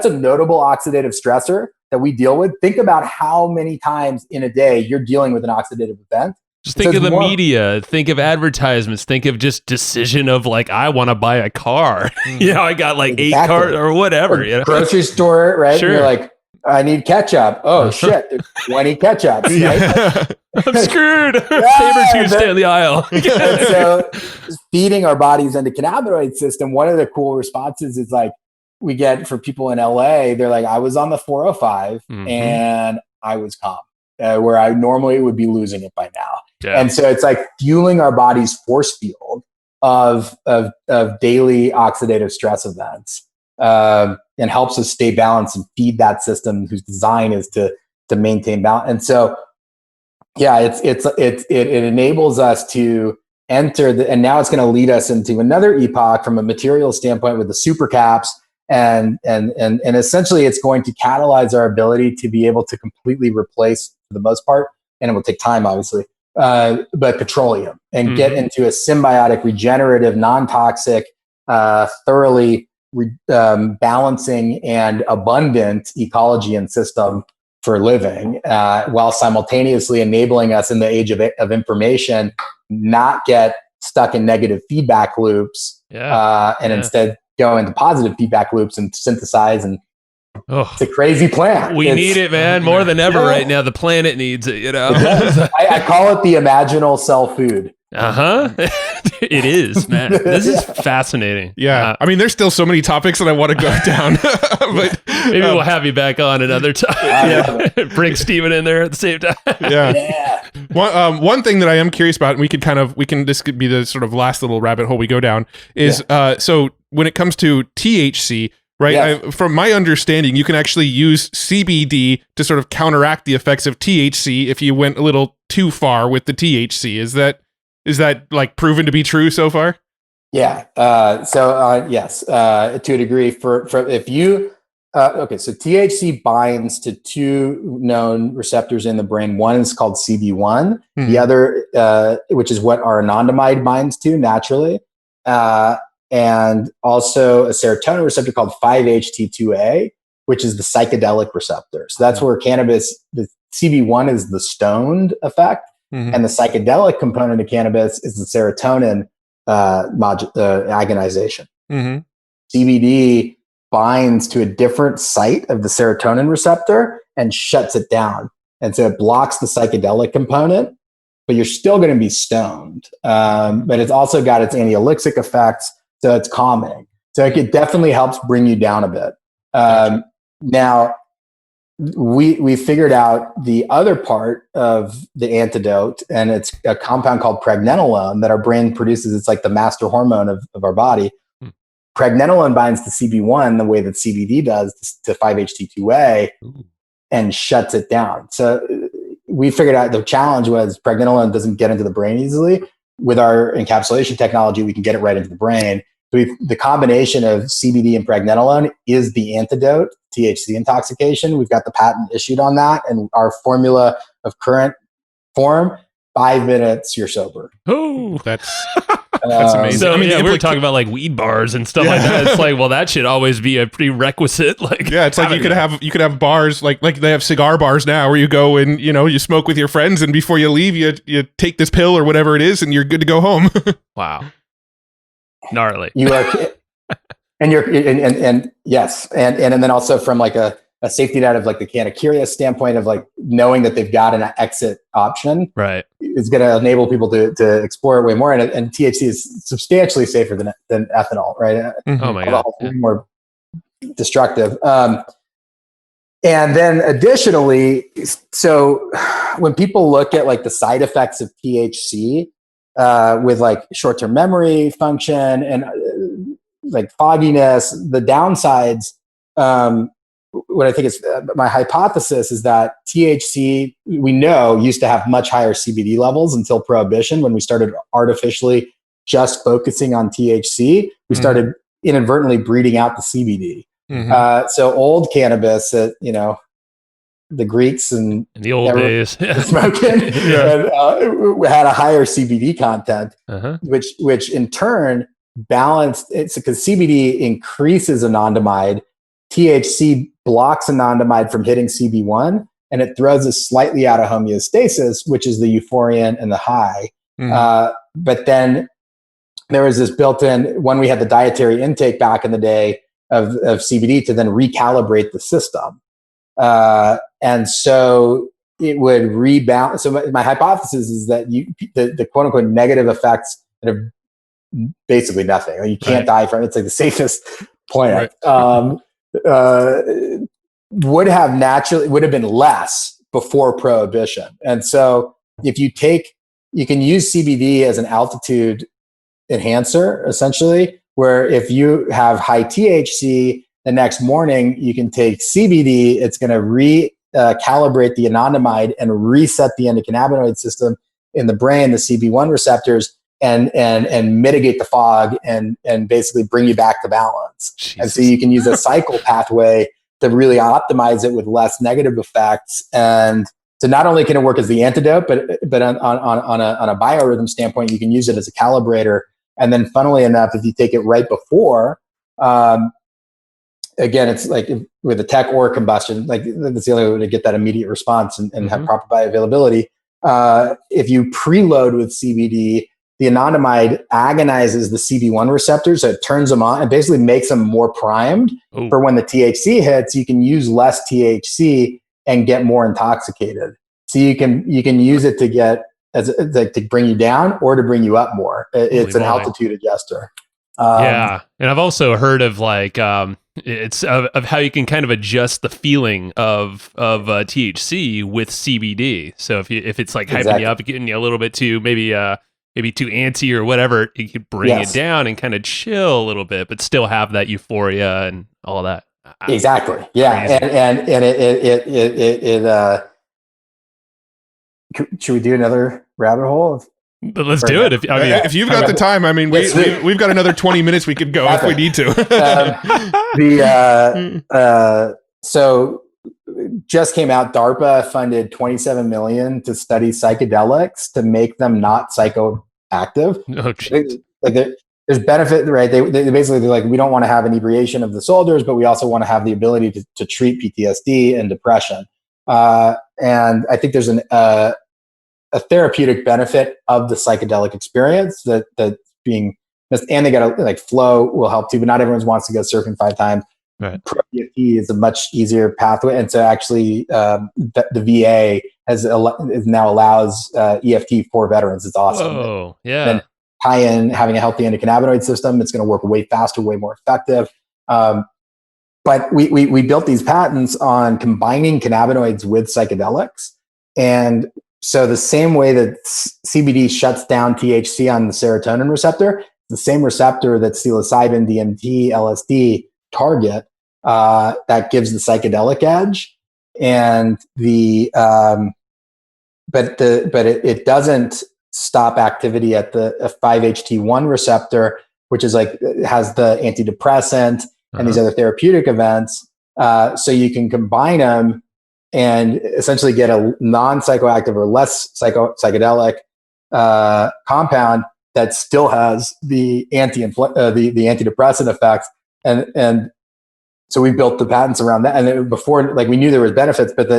Speaker 1: a notable oxidative stressor that we deal with, think about how many times in a day you're dealing with an oxidative event.
Speaker 3: Just think of the media, think of advertisements, think of just decision of like, I want to buy a car. I got like 8 cars or whatever.
Speaker 1: Grocery store, right?
Speaker 3: Sure.
Speaker 1: And you're like, I need ketchup. Oh shit, there's 20 ketchups. Right?
Speaker 3: I'm screwed. Saber-tooth stay in the aisle.
Speaker 1: So feeding our bodies into cannabinoid system, one of the cool responses is like we get for people in LA, they're like, I was on the 405 and I was calm, where I normally would be losing it by now. Yeah. And so it's like fueling our body's force field of daily oxidative stress events, and helps us stay balanced and feed that system whose design is to maintain balance. And so, yeah, it enables us to enter and now it's going to lead us into another epoch from a material standpoint with the super caps. And essentially it's going to catalyze our ability to be able to completely replace, for the most part, and it will take time, obviously, but petroleum, and get into a symbiotic, regenerative, non-toxic, thoroughly balancing and abundant ecology and system for living, while simultaneously enabling us in the age of information, not get stuck in negative feedback loops, instead go into positive feedback loops and synthesize. And it's a crazy plant.
Speaker 3: We need it, man, more than ever right now. The planet needs it,
Speaker 1: I call it the imaginal cell food.
Speaker 3: It is, man. This is fascinating.
Speaker 2: Yeah. I mean, there's still so many topics that I want to go down, but
Speaker 3: maybe we'll have you back on another time. Bring Steven in there at the same time.
Speaker 2: Yeah. One thing that I am curious about, and this could be the sort of last little rabbit hole we go down, is so when it comes to THC, right?
Speaker 1: Yes.
Speaker 2: From my understanding, you can actually use CBD to sort of counteract the effects of THC if you went a little too far with the THC. Is that like proven to be true so far?
Speaker 1: Yeah. Yes, to a degree. For if you so THC binds to two known receptors in the brain. One is called CB1. The other, which is what our anandamide binds to naturally, and also a serotonin receptor called 5-HT2A, which is the psychedelic receptor. So that's where cannabis, the CB1 is the stoned effect. And the psychedelic component of cannabis is the serotonin agonization. CBD binds to a different site of the serotonin receptor and shuts it down. And so it blocks the psychedelic component, but you're still going to be stoned. But it's also got its anxiolytic effects, so it's calming. So it definitely helps bring you down a bit. Now, we figured out the other part of the antidote, and it's a compound called pregnenolone that our brain produces. It's like the master hormone of our body. Pregnenolone binds to CB1 the way that CBD does to 5-HT2A and shuts it down. So we figured out the challenge was pregnenolone doesn't get into the brain easily. With our encapsulation technology, we can get it right into the brain. The combination of CBD and pregnenolone is the antidote to THC intoxication. We've got the patent issued on that, and our formula of current form, 5 minutes, you're sober.
Speaker 2: Oh, that's amazing.
Speaker 3: So, we were talking about like weed bars and stuff like that. It's like, well, that should always be a prerequisite. Like,
Speaker 2: it's like you could have bars like they have cigar bars now, where you go and you smoke with your friends, and before you leave, you take this pill or whatever it is, and you're good to go home.
Speaker 3: Wow. Gnarly.
Speaker 1: You are, and yes, and then also from like a safety net of like the Canna standpoint of like knowing that they've got an exit option,
Speaker 3: right?
Speaker 1: It's going to enable people to explore it way more, and THC is substantially safer than ethanol, right?
Speaker 3: Oh my god,
Speaker 1: more destructive. And then additionally, so when people look at like the side effects of THC, with like short-term memory function and like fogginess, the downsides, what I think is my hypothesis is that THC, we know, used to have much higher CBD levels until Prohibition. When we started artificially just focusing on THC, we started inadvertently breeding out the CBD. So old cannabis that, the Greeks and
Speaker 3: in the old days
Speaker 1: smoking had a higher CBD content, which in turn balanced it's because CBD increases anandamide, THC blocks anandamide from hitting CB1, and it throws us slightly out of homeostasis, which is the euphoriant and the high. But then there was this built-in, when we had the dietary intake back in the day of CBD, to then recalibrate the system. And so it would rebalance. So my hypothesis is that the quote unquote negative effects that are basically nothing. Like you can't die from it. It's like the safest plant. Would have been less before Prohibition. And so if you can use CBD as an altitude enhancer, essentially, where if you have high THC, the next morning you can take CBD. It's going to recalibrate the anandamide and reset the endocannabinoid system in the brain, the CB1 receptors, and mitigate the fog and basically bring you back to balance. Jesus. And so you can use a cycle pathway to really optimize it with less negative effects. And so not only can it work as the antidote, but on a biorhythm standpoint, you can use it as a calibrator. And then funnily enough, if you take it right before, again, it's like with a tech or combustion, like that's the only way to get that immediate response and have proper bioavailability. If you preload with CBD, the anandamide agonizes the CB1 receptors, so it turns them on and basically makes them more primed for when the THC hits. You can use less THC and get more intoxicated. So you can use it to get to bring you down or to bring you up more. It's an altitude adjuster.
Speaker 3: And I've also heard of like it's of how you can kind of adjust the feeling of THC with CBD. So if it's like hyping you up, getting you a little bit too maybe too antsy or whatever, you could bring it down and kind of chill a little bit, but still have that euphoria and all that.
Speaker 1: Exactly. Yeah. Crazy. And it should we do another rabbit hole?
Speaker 3: But let's do it.
Speaker 2: If you've got the time, I mean, we've got another 20 minutes we could go if we need to.
Speaker 1: So just came out, DARPA funded $27 million to study psychedelics to make them not psychoactive. Like there's benefit, right? They basically, they're like, we don't want to have inebriation of the soldiers, but we also want to have the ability to treat PTSD and depression. And I think there's a therapeutic benefit of the psychedelic experience that's being, and they got like flow will help too, but not everyone wants to go surfing 5 times.
Speaker 3: Right.
Speaker 1: Pro EFT is a much easier pathway, and so actually, the VA now allows EFT for veterans. It's awesome.
Speaker 3: Oh, yeah.
Speaker 1: Then tie in having a healthy endocannabinoid system. It's going to work way faster, way more effective. But we built these patents on combining cannabinoids with psychedelics, and so the same way that CBD shuts down THC on the serotonin receptor, the same receptor that psilocybin, DMT, LSD target, that gives the psychedelic edge, and but it doesn't stop activity at the 5-HT1 receptor, which is like has the antidepressant and these other therapeutic events. So you can combine them and essentially get a non-psychoactive or less psychedelic compound that still has the the antidepressant effects, and so we built the patents around that. And before, like, we knew there was benefits, but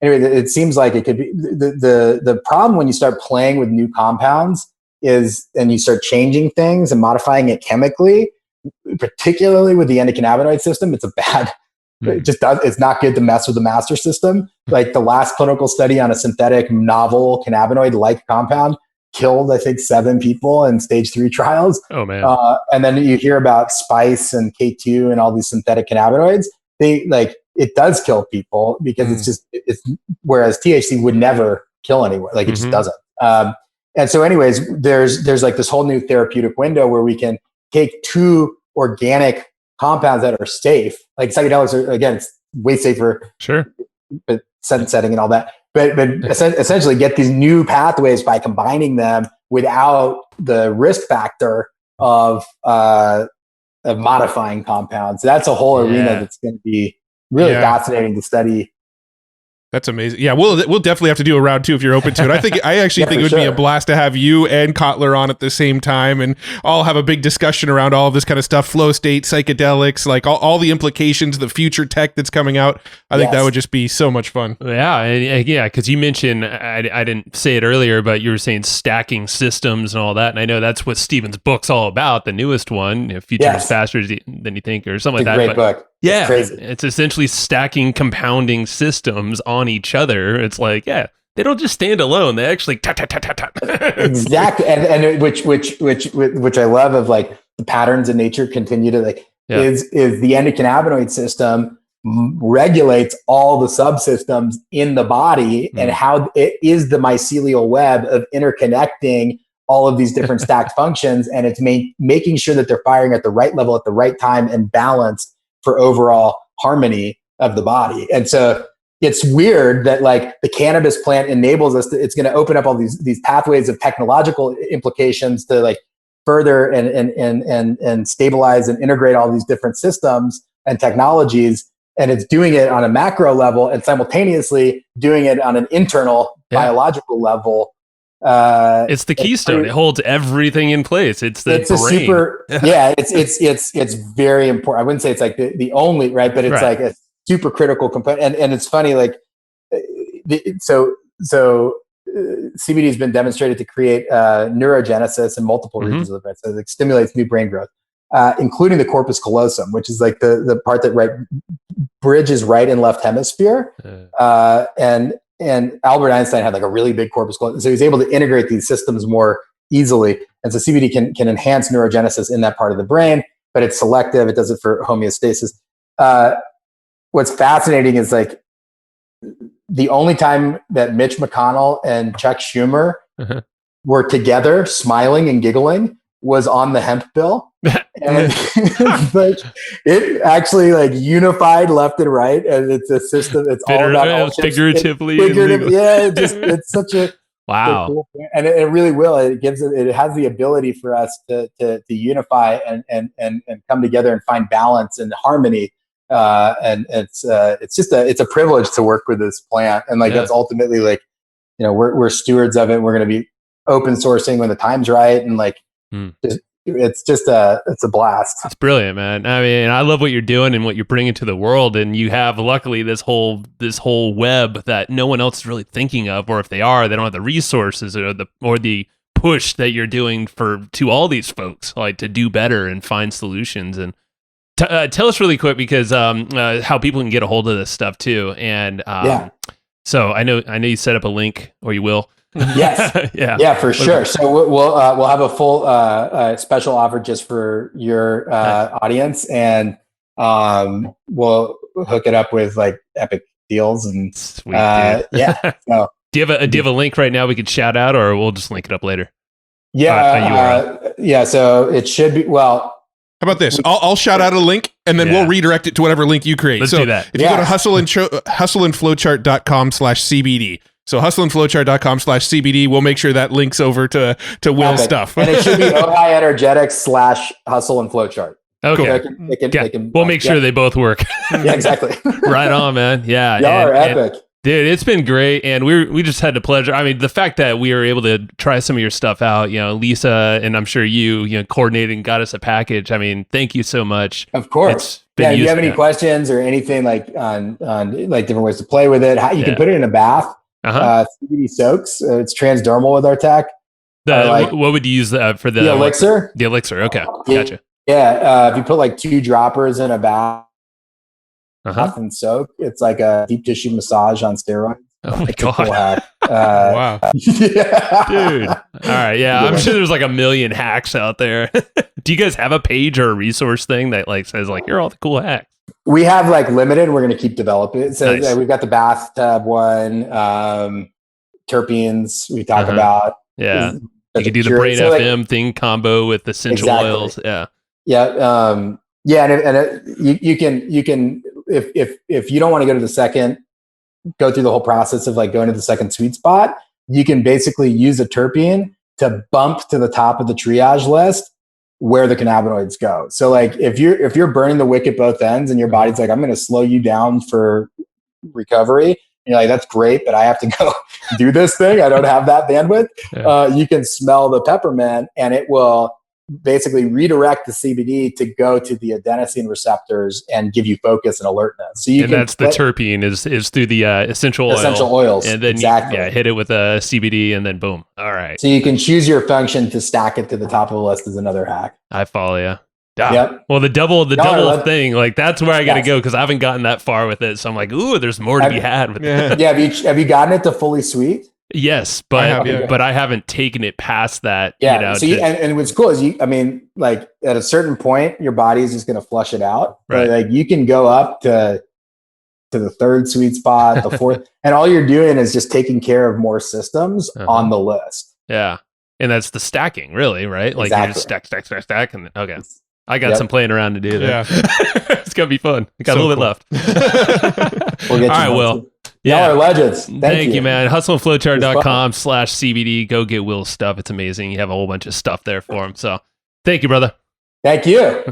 Speaker 1: anyway, it seems like it could be the problem when you start playing with new compounds and you start changing things and modifying it chemically, particularly with the endocannabinoid system. It's a bad. It's not good to mess with the master system. Like the last clinical study on a synthetic novel cannabinoid-like compound killed, I think, 7 people in stage 3 trials.
Speaker 3: Oh man!
Speaker 1: And then you hear about spice and K2 and all these synthetic cannabinoids. It does kill people because it's whereas THC would never kill anyone. Like it just doesn't. And so, anyways, there's like this whole new therapeutic window where we can take 2 organic compounds that are safe. Like psychedelics are, again, it's way safer.
Speaker 3: Sure.
Speaker 1: But setting and all that. But essentially get these new pathways by combining them without the risk factor of modifying compounds. That's a whole arena that's going to be really fascinating to study.
Speaker 2: That's amazing. Yeah, we'll definitely have to do a round 2 if you're open to it. I actually think it would be a blast to have you and Kotler on at the same time, and all have a big discussion around all of this kind of stuff, flow state, psychedelics, like all the implications, the future tech that's coming out. I think that would just be so much fun.
Speaker 3: Yeah, because you mentioned, I didn't say it earlier, but you were saying stacking systems and all that, and I know that's what Stephen's book's all about, the newest one, Future is Faster Than You Think, or something like that.
Speaker 1: Great book.
Speaker 3: Yeah, it's essentially stacking compounding systems on each other. It's like, they don't just stand alone. They actually tap.
Speaker 1: Exactly, and which I love of like the patterns in nature continue to is the endocannabinoid system regulates all the subsystems in the body and how it is the mycelial web of interconnecting all of these different stacked functions, and it's making sure that they're firing at the right level at the right time and balanced for overall harmony of the body. And so it's weird that like the cannabis plant enables us to, it's going to open up all these pathways of technological implications to like further and stabilize and integrate all these different systems and technologies. And it's doing it on a macro level and simultaneously doing it on an internal biological level.
Speaker 3: It's the keystone. It holds everything in place. It's brain.
Speaker 1: A super, it's very important. I wouldn't say it's like the only, right. But it's like a super critical component. And it's funny, like, so CBD has been demonstrated to create neurogenesis in multiple regions of the brain. So it stimulates new brain growth, including the corpus callosum, which is like the part that bridges right and left hemisphere. And Albert Einstein had like a really big corpus callosum. So he was able to integrate these systems more easily. And so CBD can enhance neurogenesis in that part of the brain, but it's selective. It does it for homeostasis. What's fascinating is like the only time that Mitch McConnell and Chuck Schumer were together smiling and giggling was on the hemp bill. And like, it actually like unified left and right. And it's a system. It's all about
Speaker 3: figuratively.
Speaker 1: It's such a
Speaker 3: wow.
Speaker 1: Cool thing. And it really will. It has the ability for us to unify and come together and find balance and harmony. And it's a privilege to work with this plant. And like, that's ultimately like, we're stewards of it. We're going to be open sourcing when the time's right. And like, it's a blast.
Speaker 3: It's brilliant, man. I mean, I love what you're doing and what you're bringing to the world. And you have, luckily, this whole web that no one else is really thinking of, or if they are, they don't have the resources or the push that you're doing to all these folks, like to do better and find solutions. And tell us really quick, because how people can get a hold of this stuff too. And so I know you set up a link, or you will.
Speaker 1: Yes. Yeah, for sure. So we'll have a full special offer just for your audience, and we'll hook it up with like epic deals and
Speaker 3: sweet, dude.
Speaker 1: So,
Speaker 3: do you have a link right now we could shout out, or we'll just link it up later?
Speaker 1: So it should be How
Speaker 2: about this? I'll shout out a link, and then we'll redirect it to whatever link you create.
Speaker 3: Let's do that.
Speaker 2: If you go to hustleandflowchart.com/CBD. So hustleandflowchart.com/CBD. We'll make sure that links over to Will's stuff.
Speaker 1: And it should be Ojai Energetics /hustle and flowchart.
Speaker 3: Okay.
Speaker 1: So
Speaker 3: we'll make sure they both work.
Speaker 1: Yeah, exactly.
Speaker 3: Right on, man. Yeah.
Speaker 1: Y'all are epic.
Speaker 3: Dude, it's been great, and we just had the pleasure. I mean, the fact that we were able to try some of your stuff out, Lisa, and I'm sure you coordinated and got us a package. I mean, thank you so much.
Speaker 1: Of course. If you have any questions or anything like on like different ways to play with it, you can put it in a bath. CBD soaks. It's transdermal with our tech.
Speaker 3: What would you use for the
Speaker 1: elixir?
Speaker 3: The elixir. Okay, gotcha.
Speaker 1: Yeah, if you put like 2 droppers in a bath and soak, it's like a deep tissue massage on steroids.
Speaker 3: Oh my
Speaker 1: God!
Speaker 3: Cool
Speaker 2: Wow,
Speaker 3: dude. All right, I'm sure there's like a million hacks out there. Do you guys have a page or a resource thing that like says like here are all the cool hacks?
Speaker 1: We have like limited. We're going to keep developing. So
Speaker 3: nice.
Speaker 1: We've got the bathtub one, terpenes we talk about.
Speaker 3: Yeah, you can do the Brain FM thing combo with essential oils. Yeah.
Speaker 1: And you can if you don't want to go through the whole process of like going to the second sweet spot, you can basically use a terpene to bump to the top of the triage list where the cannabinoids go. So like if you're burning the wick at both ends and your body's like, I'm going to slow you down for recovery, and you're like, that's great, but I have to go do this thing. I don't have that bandwidth. You can smell the peppermint, and it will basically redirect the CBD to go to the adenosine receptors and give you focus and alertness. So
Speaker 3: that's the terpene is through the essential
Speaker 1: oils,
Speaker 3: and then hit it with a CBD, and then boom. All right.
Speaker 1: So you can choose your function to stack it to the top of the list as another hack.
Speaker 3: I follow you.
Speaker 1: Yep.
Speaker 3: Well, the double thing, like that's where I got to go, because I haven't gotten that far with it. So I'm like, ooh, there's more to be had with it.
Speaker 1: Yeah. Have you gotten it to fully sweet?
Speaker 3: Yes, but I haven't taken it past that.
Speaker 1: Yeah. And what's cool is like at a certain point, your body's just going to flush it out.
Speaker 3: Right.
Speaker 1: But like you can go up to the 3rd sweet spot, the 4th, and all you're doing is just taking care of more systems on the list.
Speaker 3: Yeah. And that's the stacking, really, right? Like you just stack. And okay. I got some playing around to do there. Yeah. It's going to be fun. I got a little bit left.
Speaker 1: We'll get you.
Speaker 3: All right, Will.
Speaker 1: Y'all are legends.
Speaker 3: Thank you, man. hustleandflowchart.com/CBD. Go get Will's stuff. It's amazing. You have a whole bunch of stuff there for him. So thank you, brother.
Speaker 1: Thank you.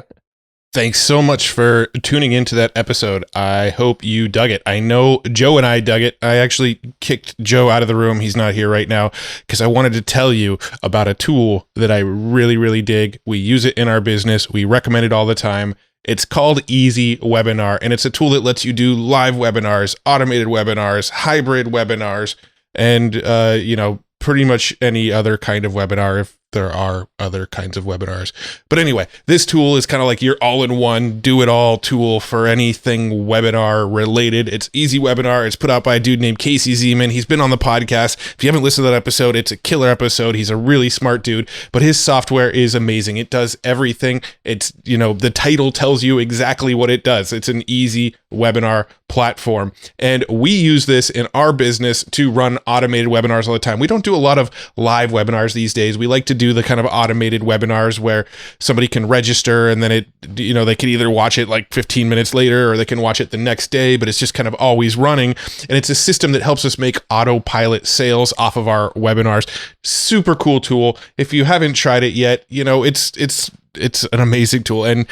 Speaker 2: Thanks so much for tuning into that episode. I hope you dug it. I know Joe and I dug it. I actually kicked Joe out of the room. He's not here right now because I wanted to tell you about a tool that I really, really dig. We use it in our business. We recommend it all the time. It's called Easy Webinar, and it's a tool that lets you do live webinars, automated webinars, hybrid webinars, and, pretty much any other kind of webinar if there are other kinds of webinars. But anyway, this tool is kind of like your all-in-one, do-it-all tool for anything webinar related. It's Easy Webinar. It's put out by a dude named Casey Zeman. He's been on the podcast. If you haven't listened to that episode, it's a killer episode. He's a really smart dude, but his software is amazing. It does everything. It's, the title tells you exactly what it does. It's an easy webinar platform. And we use this in our business to run automated webinars all the time. We don't do a lot of live webinars these days. We like to do the kind of automated webinars where somebody can register and then they can either watch it like 15 minutes later or they can watch it the next day, but it's just kind of always running. And it's a system that helps us make autopilot sales off of our webinars. Super cool tool. If you haven't tried it yet, it's an amazing tool. And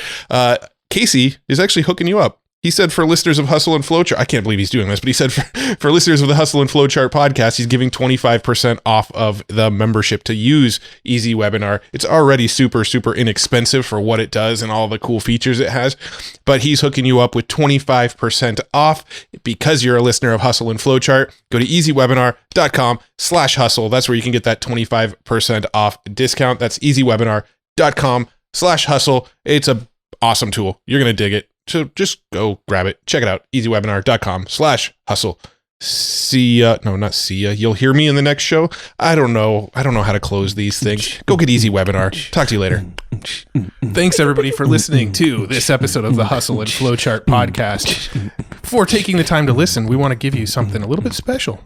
Speaker 2: Casey is actually hooking you up. He said for listeners of Hustle and Flowchart, I can't believe he's doing this, but he said for listeners of the Hustle and Flowchart podcast, he's giving 25% off of the membership to use Easy Webinar. It's already super, super inexpensive for what it does and all the cool features it has, but he's hooking you up with 25% off because you're a listener of Hustle and Flowchart. Go to easywebinar.com/hustle. That's where you can get that 25% off discount. That's easywebinar.com/hustle. It's a awesome tool. You're going to dig it. So just go grab it. Check it out. easywebinar.com/hustle. See ya. No, not see ya. You'll hear me in the next show. I don't know how to close these things. Go get Easy Webinar. Talk to you later. Thanks everybody for listening to this episode of the Hustle and Flowchart podcast. Before taking the time to listen, we want to give you something a little bit special.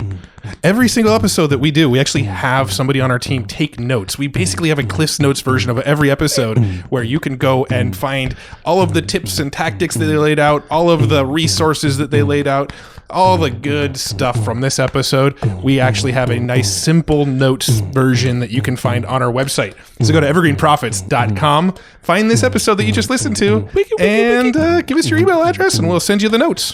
Speaker 2: Every single episode that we do, we actually have somebody on our team take notes. We basically have a Cliff's Notes version of every episode where you can go and find all of the tips and tactics that they laid out, all of the resources that they laid out, all the good stuff from this episode. We actually have a nice simple notes version that you can find on our website. So go to evergreenprofits.com, find this episode that you just listened to, and give us your email address and we'll send you the notes.